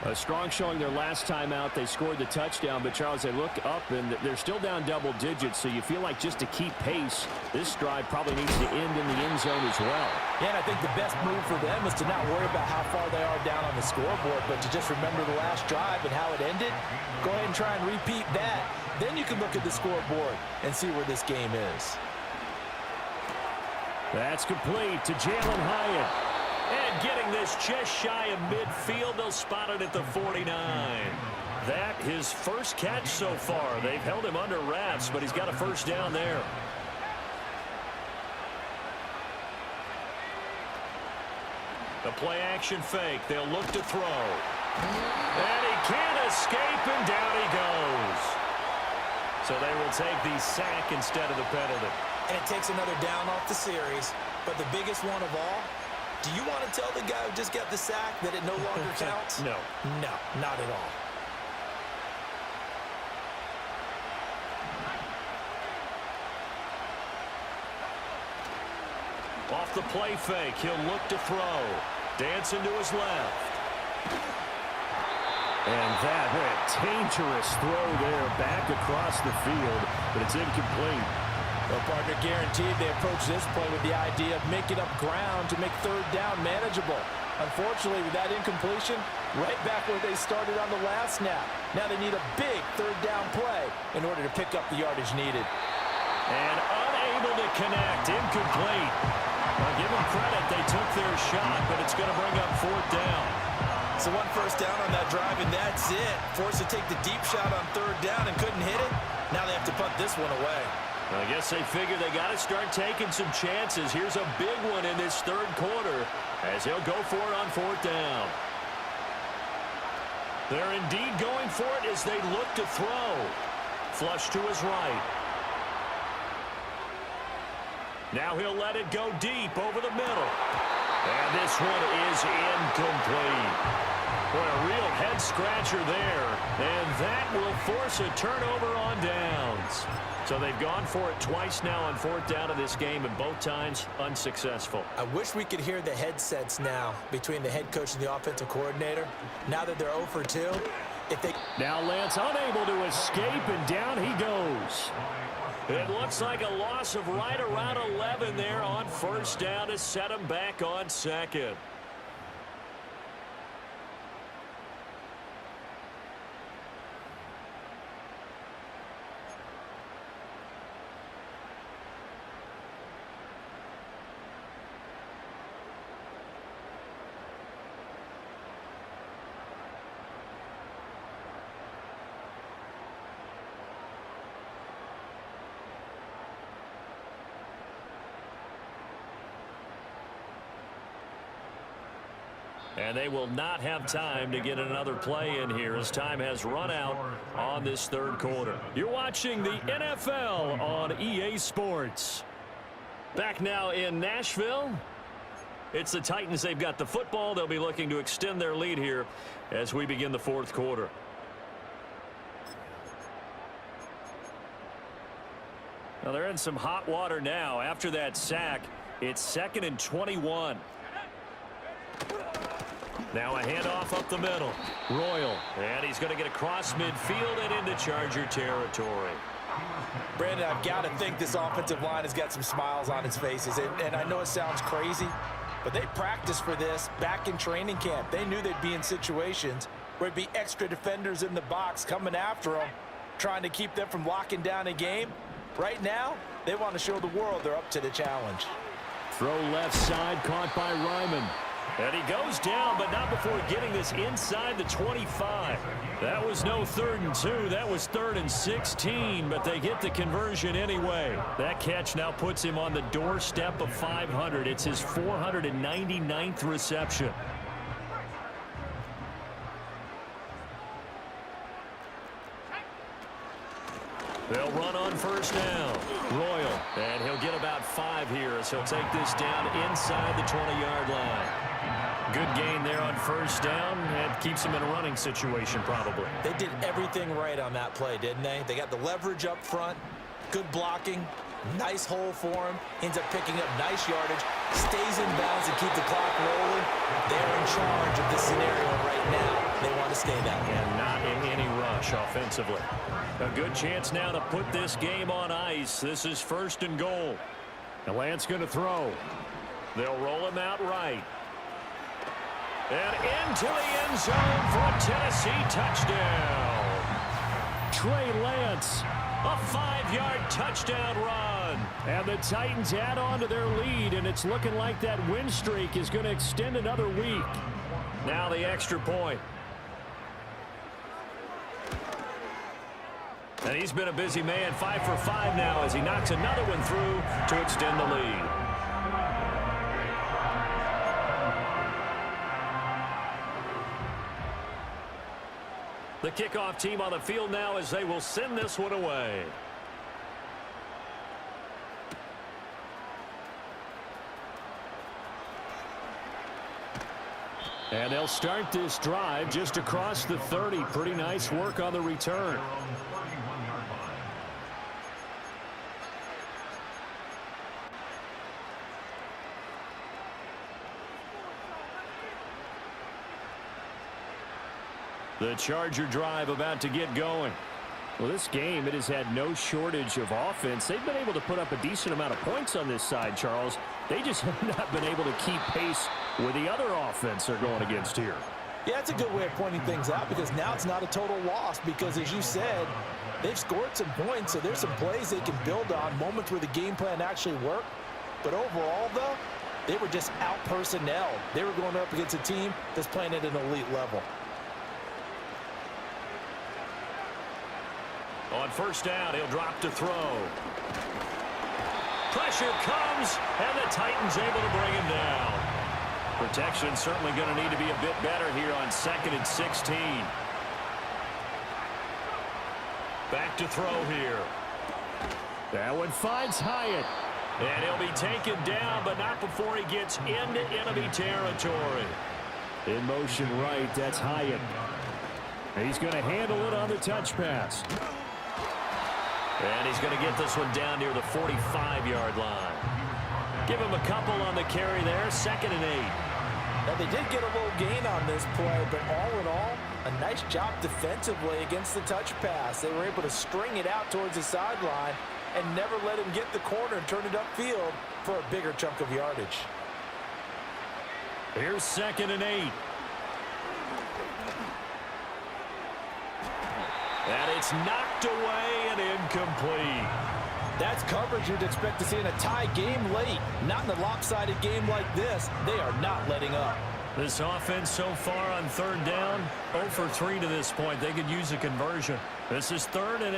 Speaker 3: A strong showing their last time out. They scored the touchdown, but Charles, they look up and they're still down double digits, so you feel like just to keep pace, this drive probably needs to end in the end zone as well.
Speaker 4: Yeah, and I think the best move for them is to not worry about how far they are down on the scoreboard, but to just remember the last drive and how it ended. Go ahead and try and repeat that. Then you can look at the scoreboard and see where this game is.
Speaker 3: That's complete to Jalen Hyatt.
Speaker 1: And getting this just shy of midfield, they'll spot it at the 49. That his first catch so far. They've held him under wraps, but he's got a first down there. The play-action fake. They'll look to throw. And he can't escape, and down he goes. So they will take the sack instead of the penalty.
Speaker 2: And it takes another down off the series. But the biggest one of all, do you want to tell the guy who just got the sack that it no longer counts?
Speaker 1: No.
Speaker 2: No, not at all.
Speaker 1: Off the play fake, he'll look to throw. Dancing to his left.
Speaker 3: And that went dangerous throw there back across the field, but it's incomplete.
Speaker 4: Well, partner, guaranteed they approach this play with the idea of making up ground to make third down manageable. Unfortunately, with that incompletion, right back where they started on the last snap. Now they need a big third down play in order to pick up the yardage needed.
Speaker 1: And unable to connect, incomplete. Well, give them credit, they took their shot, but it's going to bring up fourth down.
Speaker 2: So one first down on that drive, and that's it. Forced to take the deep shot on third down and couldn't hit it. Now they have to punt this one away.
Speaker 1: Well, I guess they figure they got to start taking some chances. Here's a big one in this third quarter as he'll go for it on fourth down. They're indeed going for it as they look to throw. Flush to his right. Now he'll let it go deep over the middle. And this one is incomplete. Boy, a real head-scratcher there. And that will force a turnover on downs. So they've gone for it twice now on fourth down of this game, and both times unsuccessful.
Speaker 2: I wish we could hear the headsets now between the head coach and the offensive coordinator. Now that they're 0 for 2, if they...
Speaker 3: Now Lance unable to escape, and down he goes.
Speaker 1: It looks like a loss of right around 11 there on first down to set him back on second. And they will not have time to get another play in here as time has run out on this third quarter. You're watching the NFL on EA Sports. Back now in Nashville. It's the Titans. They've got the football. They'll be looking to extend their lead here as we begin the fourth quarter. Now they're in some hot water now. After that sack, it's 2nd and 21. Now a handoff up the middle. Royal. And he's going to get across midfield and into Charger territory.
Speaker 2: Brandon, I've got to think this offensive line has got some smiles on its faces. And I know it sounds crazy, but they practiced for this back in training camp. They knew they'd be in situations where it'd be extra defenders in the box coming after them, trying to keep them from locking down a game. Right now, they want to show the world they're up to the challenge.
Speaker 3: Throw left side, caught by Ryman.
Speaker 1: And he goes down, but not before getting this inside the 25. That was no 3rd and 2. That was 3rd and 16, but they get the conversion anyway. That catch now puts him on the doorstep of 500. It's his 499th reception. They'll run on first down. Royal, and he'll get about 5 here as he'll take this down inside the 20-yard line. Good gain there on first down, and keeps him in a running situation probably.
Speaker 2: They did everything right on that play, didn't they? They got the leverage up front, good blocking, nice hole for him, ends up picking up nice yardage, stays in bounds and keep the clock rolling. They're in charge of this scenario right now. They want to stay that way.
Speaker 1: And not in any rush offensively. A good chance now to put this game on ice. This is 1st and goal.
Speaker 3: And Lance going to throw.
Speaker 1: They'll roll him out right. And into the end zone for a Tennessee touchdown.
Speaker 3: Trey Lance.
Speaker 1: A 5-yard touchdown run.
Speaker 3: And the Titans add on to their lead, and it's looking like that win streak is going to extend another week.
Speaker 1: Now the extra point. And he's been a busy man, 5 for 5 now as he knocks another one through to extend the lead. The kickoff team on the field now as they will send this one away. And they'll start this drive just across the 30. Pretty nice work on the return. The Charger drive about to get going. Well, this game, it has had no shortage of offense. They've been able to put up a decent amount of points on this side, Charles. They just have not been able to keep pace with the other offense they're going against here.
Speaker 4: Yeah, that's a good way of pointing things out because now it's not a total loss because, as you said, they've scored some points, so there's some plays they can build on, moments where the game plan actually worked. But overall, though, they were just out-personnelled. They were going up against a team that's playing at an elite level.
Speaker 1: On first down, he'll drop to throw. Pressure comes, and the Titans able to bring him down. Protection certainly going to need to be a bit better here on 2nd and 16. Back to throw here.
Speaker 3: That one finds Hyatt.
Speaker 1: And he'll be taken down, but not before he gets into enemy territory.
Speaker 3: In motion right, that's Hyatt. He's going to handle it on the touch pass.
Speaker 1: And he's going to get this one down near the 45-yard line. Give him a couple on the carry there, 2nd and 8.
Speaker 4: Now, they did get a little gain on this play, but all in all, a nice job defensively against the touch pass. They were able to string it out towards the sideline and never let him get the corner and turn it upfield for a bigger chunk of yardage.
Speaker 1: Here's 2nd and 8. And it's knocked away and incomplete.
Speaker 4: That's coverage you'd expect to see in a tie game late. Not in a lopsided game like this. They are not letting up.
Speaker 1: This offense so far on 3rd down, 0 for 3 to this point. They could use a conversion. This is 3rd and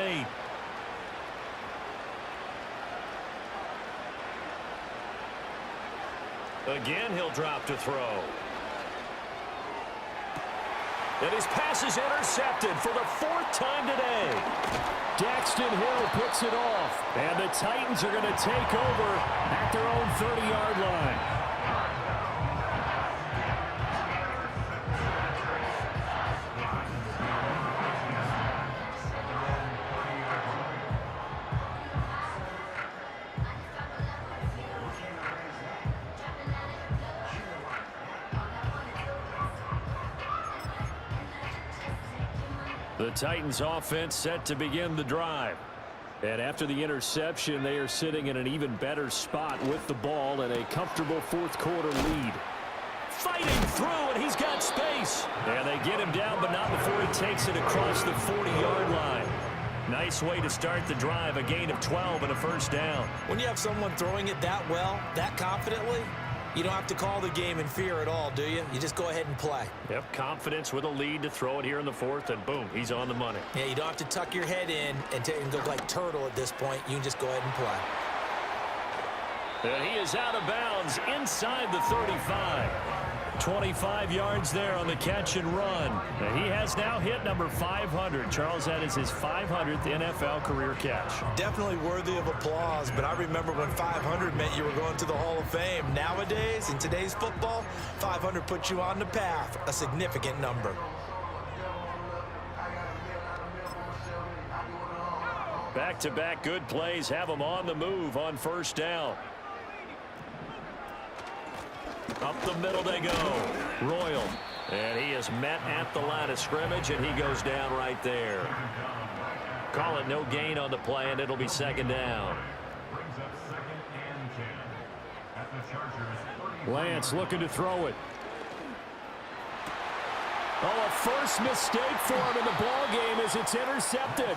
Speaker 1: 8. Again, he'll drop to throw. And his pass is intercepted for the 4th time today.
Speaker 3: Daxton Hill picks it off. And the Titans are going to take over at their own 30-yard line.
Speaker 1: The Titans offense set to begin the drive. And after the interception, they are sitting in an even better spot with the ball and a comfortable 4th quarter lead. Fighting through, and he's got space. And they get him down, but not before he takes it across the 40-yard line. Nice way to start the drive, a gain of 12 and a 1st down.
Speaker 4: When you have someone throwing it that well, that confidently, you don't have to call the game in fear at all, do you? You just go ahead and play.
Speaker 1: Yep, confidence with a lead to throw it here in the 4th, and boom, he's on the money.
Speaker 4: Yeah, you don't have to tuck your head in and go like turtle at this point. You can just go ahead and play.
Speaker 1: And he is out of bounds inside the 35. 25 yards there on the catch and run. And he has now hit number 500. Charles, that is his 500th NFL career catch.
Speaker 4: Definitely worthy of applause, but I remember when 500 meant you were going to the Hall of Fame. Nowadays, in today's football, 500 puts you on the path, a significant number.
Speaker 1: Back-to-back good plays have him on the move on 1st down. Up the middle they go. Royal. And he is met at the line of scrimmage, and he goes down right there. Call it no gain on the play, and it'll be 2nd down.
Speaker 5: Brings up 2nd and 10 at the Chargers.
Speaker 3: Lance looking to throw it.
Speaker 1: Oh, a first mistake for him in the ball game as it's intercepted.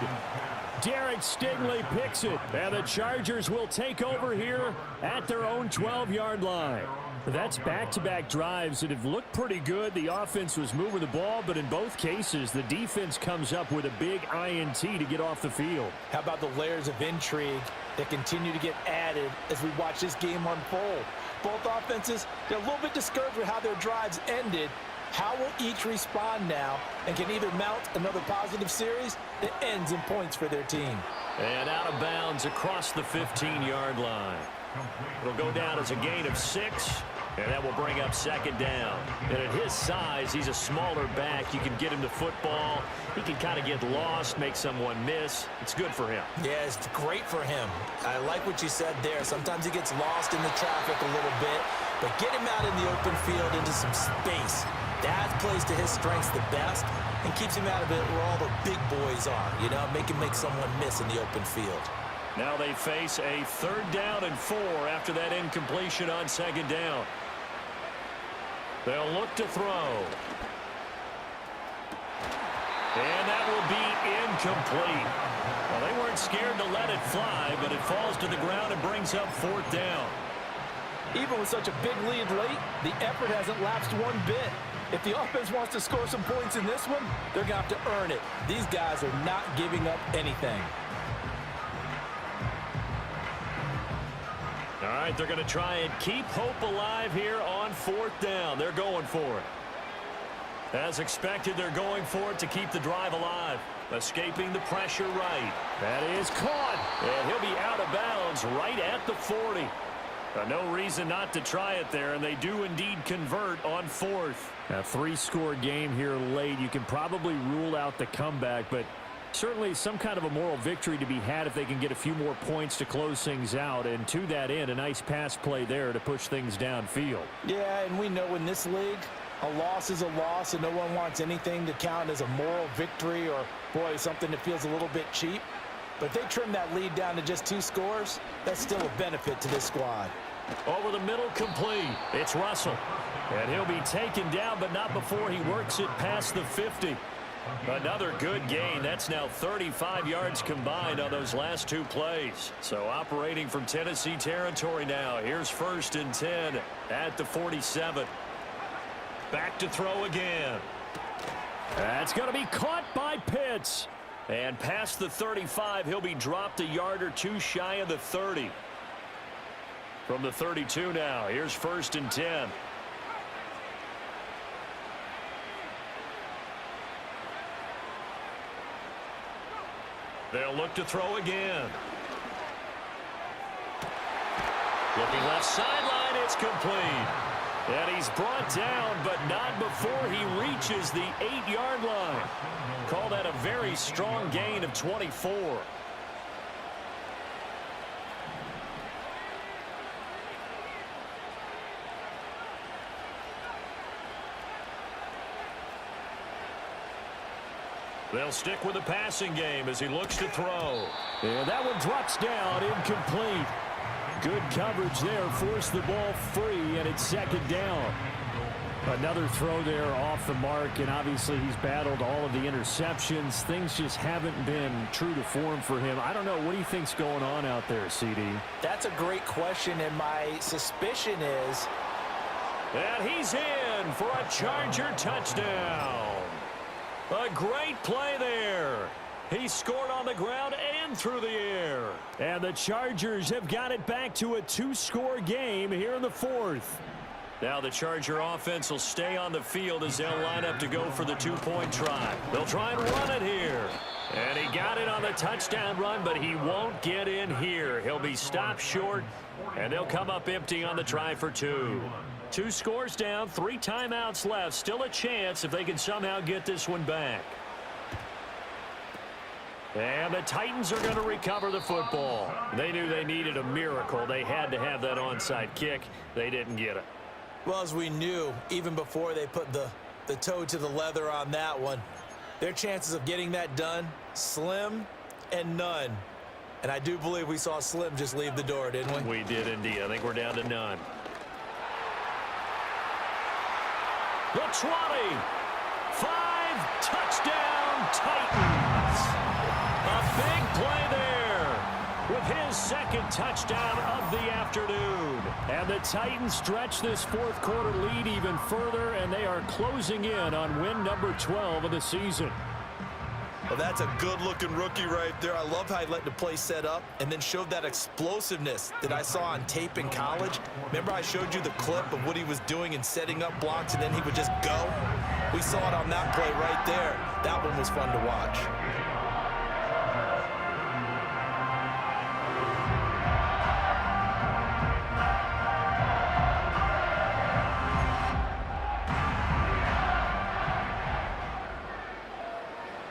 Speaker 3: Derek Stingley picks it, and the Chargers will take over here at their own 12-yard line. That's back-to-back drives that have looked pretty good. The offense was moving the ball, but in both cases, the defense comes up with a big INT to get off the field.
Speaker 4: How about the layers of intrigue that continue to get added as we watch this game unfold? Both offenses, they're a little bit discouraged with how their drives ended, How will each respond now and can either mount another positive series that ends in points for their team?
Speaker 1: And out of bounds across the 15-yard line. It'll go down as a gain of 6, and that will bring up second down. And at his size, he's a smaller back. You can get him the football. He can kind of get lost, make someone miss. It's good for him.
Speaker 2: Yeah, it's great for him. I like what you said there. Sometimes he gets lost in the traffic a little bit, but get him out in the open field into some space. That plays to his strengths the best and keeps him out of it where all the big boys are, you know, make someone miss in the open field.
Speaker 1: Now they face a 3rd down and 4 after that incompletion on second down. They'll look to throw. And that will be incomplete. Well, they weren't scared to let it fly, but it falls to the ground and brings up 4th down.
Speaker 4: Even with such a big lead late, the effort hasn't lapsed one bit. If the offense wants to score some points in this one, they're going to have to earn it. These guys are not giving up anything.
Speaker 1: All right, they're going to try and keep hope alive here on 4th down. They're going for it. As expected, they're going for it to keep the drive alive. Escaping the pressure right.
Speaker 3: That is caught.
Speaker 1: And he'll be out of bounds right at the 40. No reason not to try it there, and they do indeed convert on 4th.
Speaker 3: A 3-score game here late. You can probably rule out the comeback, but certainly some kind of a moral victory to be had if they can get a few more points to close things out. And to that end, a nice pass play there to push things downfield.
Speaker 4: Yeah, and we know in this league, a loss is a loss, and no one wants anything to count as a moral victory or, boy, something that feels a little bit cheap. But if they trim that lead down to just 2 scores, that's still a benefit to this squad.
Speaker 1: Over the middle, complete. It's Russell. And he'll be taken down, but not before he works it past the 50. Another good gain. That's now 35 yards combined on those last 2 plays. So operating from Tennessee territory now. Here's 1st and 10 at the 47. Back to throw again.
Speaker 3: That's going to be caught by Pitts.
Speaker 1: And past the 35, he'll be dropped a yard or 2 shy of the 30. From the 32 now, here's 1st and 10. They'll look to throw again. Looking left sideline, it's complete. And he's brought down, but not before he reaches the 8-yard line. Call that a very strong gain of 24. They'll stick with the passing game as he looks to throw.
Speaker 3: And that one drops down, incomplete. Good coverage there, forced the ball free, and it's 2nd down. Another throw there off the mark, and obviously he's battled all of the interceptions. Things just haven't been true to form for him. I don't know, what do you think's going on out there, CD?
Speaker 2: That's a great question, and my suspicion is...
Speaker 1: And he's in for a Charger touchdown. A great play there. He scored on the ground and through the air.
Speaker 3: And the Chargers have got it back to a 2-score game here in the 4th.
Speaker 1: Now the Charger offense will stay on the field as they'll line up to go for the 2-point try. They'll try and run it here. And he got it on the touchdown run, but he won't get in here. He'll be stopped short, and they'll come up empty on the try for 2. 2 scores down, 3 timeouts left. Still a chance if they can somehow get this one back. And the Titans are going to recover the football. They knew they needed a miracle. They had to have that onside kick. They didn't get it.
Speaker 2: Well, as we knew, even before they put the toe to the leather on that one, their chances of getting that done, slim and none. And I do believe we saw Slim just leave the door, didn't we?
Speaker 1: We did indeed. I think we're down to none. The 20. 5, touchdown Titans. A big play there with his 2nd touchdown of the afternoon.
Speaker 3: And the Titans stretch this 4th quarter lead even further, and they are closing in on win number 12 of the season.
Speaker 2: Well, that's a good-looking rookie right there. I love how he let the play set up and then showed that explosiveness that I saw on tape in college. Remember I showed you the clip of what he was doing and setting up blocks, and then he would just go? We saw it on that play right there. That one was fun to watch.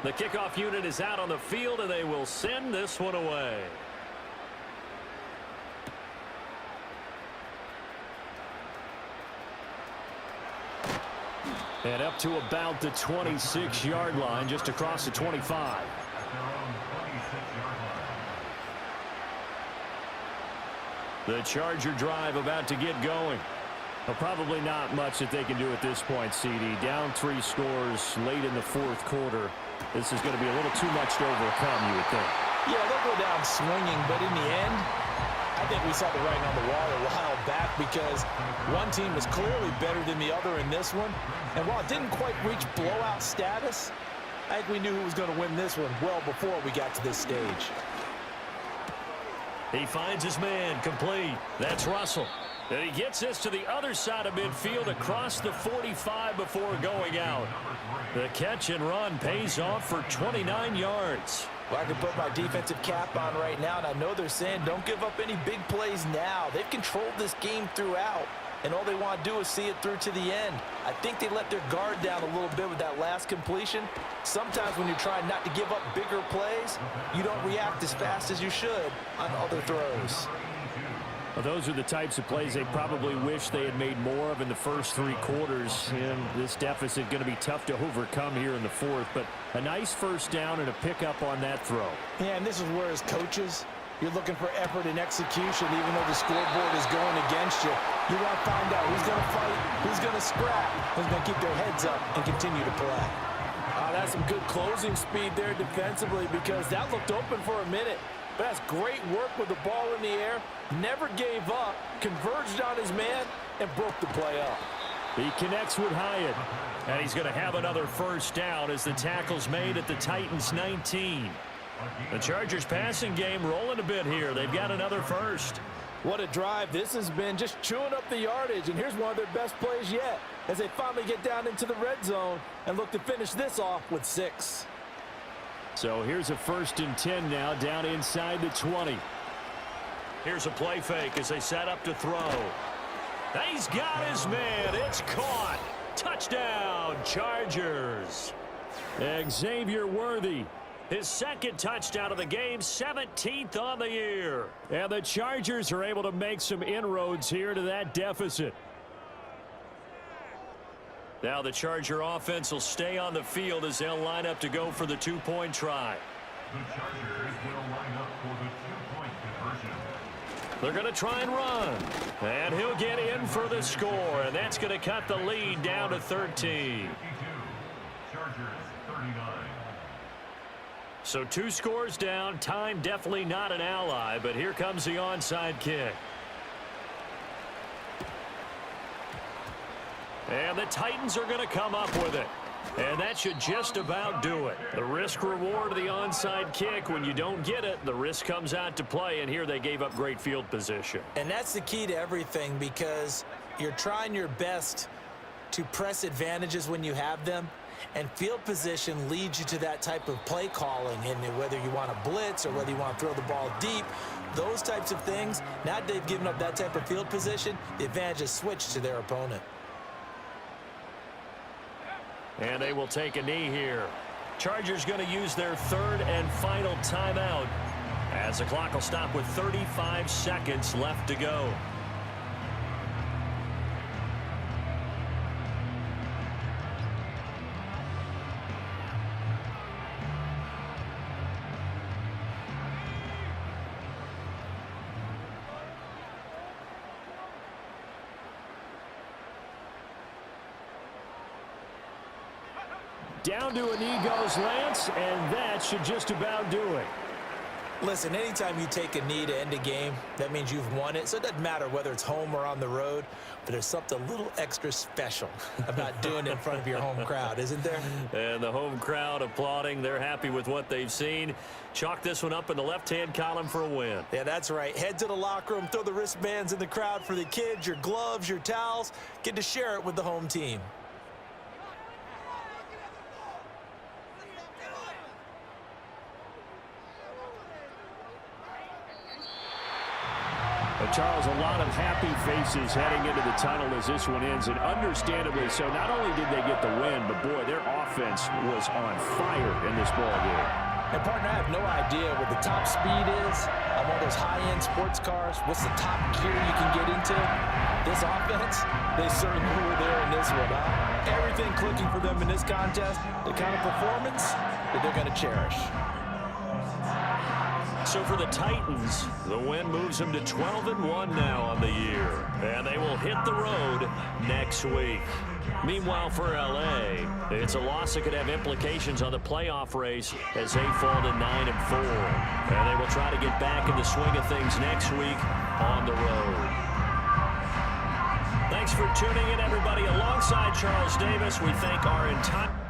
Speaker 1: The kickoff unit is out on the field, and they will send this one away. And up to about the 26-yard line, just across the 25. The Charger drive about to get going. Well, probably not much that they can do at this point, CD. Down 3 scores late in the fourth quarter. This is going to be a little too much to overcome, you would think.
Speaker 4: Yeah, they'll go down swinging, but in the end, I think we saw the writing on the wall a while back because one team was clearly better than the other in this one. And while it didn't quite reach blowout status, I think we knew who was going to win this one well before we got to this stage.
Speaker 1: He finds his man complete. That's Russell. And he gets this to the other side of midfield across the 45 before going out. The catch and run pays off for 29 yards.
Speaker 4: Well, I can put my defensive cap on right now, and I know they're saying don't give up any big plays now. They've controlled this game throughout, and all they want to do is see it through to the end. I think they let their guard down a little bit with that last completion. Sometimes when you're trying not to give up bigger plays, you don't react as fast as you should on other throws.
Speaker 3: Well, those are the types of plays they probably wish they had made more of in the first 3 quarters. And this deficit going to be tough to overcome here in the fourth. But a nice first down and a pickup on that throw.
Speaker 4: Yeah, and this is where as coaches, you're looking for effort and execution even though the scoreboard is going against you. You want to find out who's going to fight, who's going to scrap, who's going to keep their heads up and continue to play. That's some good closing speed there defensively because that looked open for a minute. But that's great work with the ball in the air. Never gave up, converged on his man, and broke the play up.
Speaker 1: He connects with Hyatt. And he's going to have another first down as the tackle's made at the Titans' 19. The Chargers passing game rolling a bit here. They've got another first.
Speaker 4: What a drive. This has been just chewing up the yardage, and here's one of their best plays yet as they finally get down into the red zone and look to finish this off with 6.
Speaker 3: So here's a 1st and 10 now down inside the 20.
Speaker 1: Here's a play fake as they set up to throw. He's got his man. It's caught. Touchdown, Chargers.
Speaker 3: Xavier Worthy.
Speaker 1: His 2nd touchdown of the game, 17th on the year.
Speaker 3: And the Chargers are able to make some inroads here to that deficit.
Speaker 1: Now the Charger offense will stay on the field as they'll line up to go for the 2-point try.
Speaker 5: The Chargers will line up for the 2-point conversion.
Speaker 1: They're going to try and run. And he'll get in for the score. And that's going to cut the lead down to 13.
Speaker 5: 52. Chargers 39.
Speaker 1: So 2 scores down. Time definitely not an ally. But here comes the onside kick. And the Titans are going to come up with it. And that should just about do it. The risk reward of the onside kick. When you don't get it, the risk comes out to play. And here they gave up great field position.
Speaker 2: And that's the key to everything because you're trying your best to press advantages when you have them. And field position leads you to that type of play calling. And whether you want to blitz or whether you want to throw the ball deep, those types of things, now that they've given up that type of field position, the advantage is switched to their opponent.
Speaker 1: And they will take a knee here. Chargers going to use their 3rd and final timeout as the clock will stop with 35 seconds left to go.
Speaker 3: Down to a knee goes Lance, and that should just about do it.
Speaker 2: Listen, anytime you take a knee to end a game, that means you've won it. So it doesn't matter whether it's home or on the road, but there's something a little extra special about doing it in front of your home crowd, isn't there?
Speaker 1: And the home crowd applauding. They're happy with what they've seen. Chalk this one up in the left-hand column for a win.
Speaker 2: Yeah, that's right. Head to the locker room, throw the wristbands in the crowd for the kids, your gloves, your towels. Get to share it with the home team.
Speaker 3: Charles, a lot of happy faces heading into the tunnel as this one ends, and understandably so. Not only did they get the win, but, boy, their offense was on fire in this ball game.
Speaker 4: And, partner, I have no idea what the top speed is on one of those high-end sports cars. What's the top gear you can get into? This offense, they certainly were there in this one. Everything clicking for them in this contest, the kind of performance that they're going to cherish.
Speaker 1: So for the Titans, the win moves them to 12-1 now on the year. And they will hit the road next week. Meanwhile, for L.A., it's a loss that could have implications on the playoff race as they fall to 9-4. And they will try to get back in the swing of things next week on the road. Thanks for tuning in, everybody. Alongside Charles Davis, we thank our entire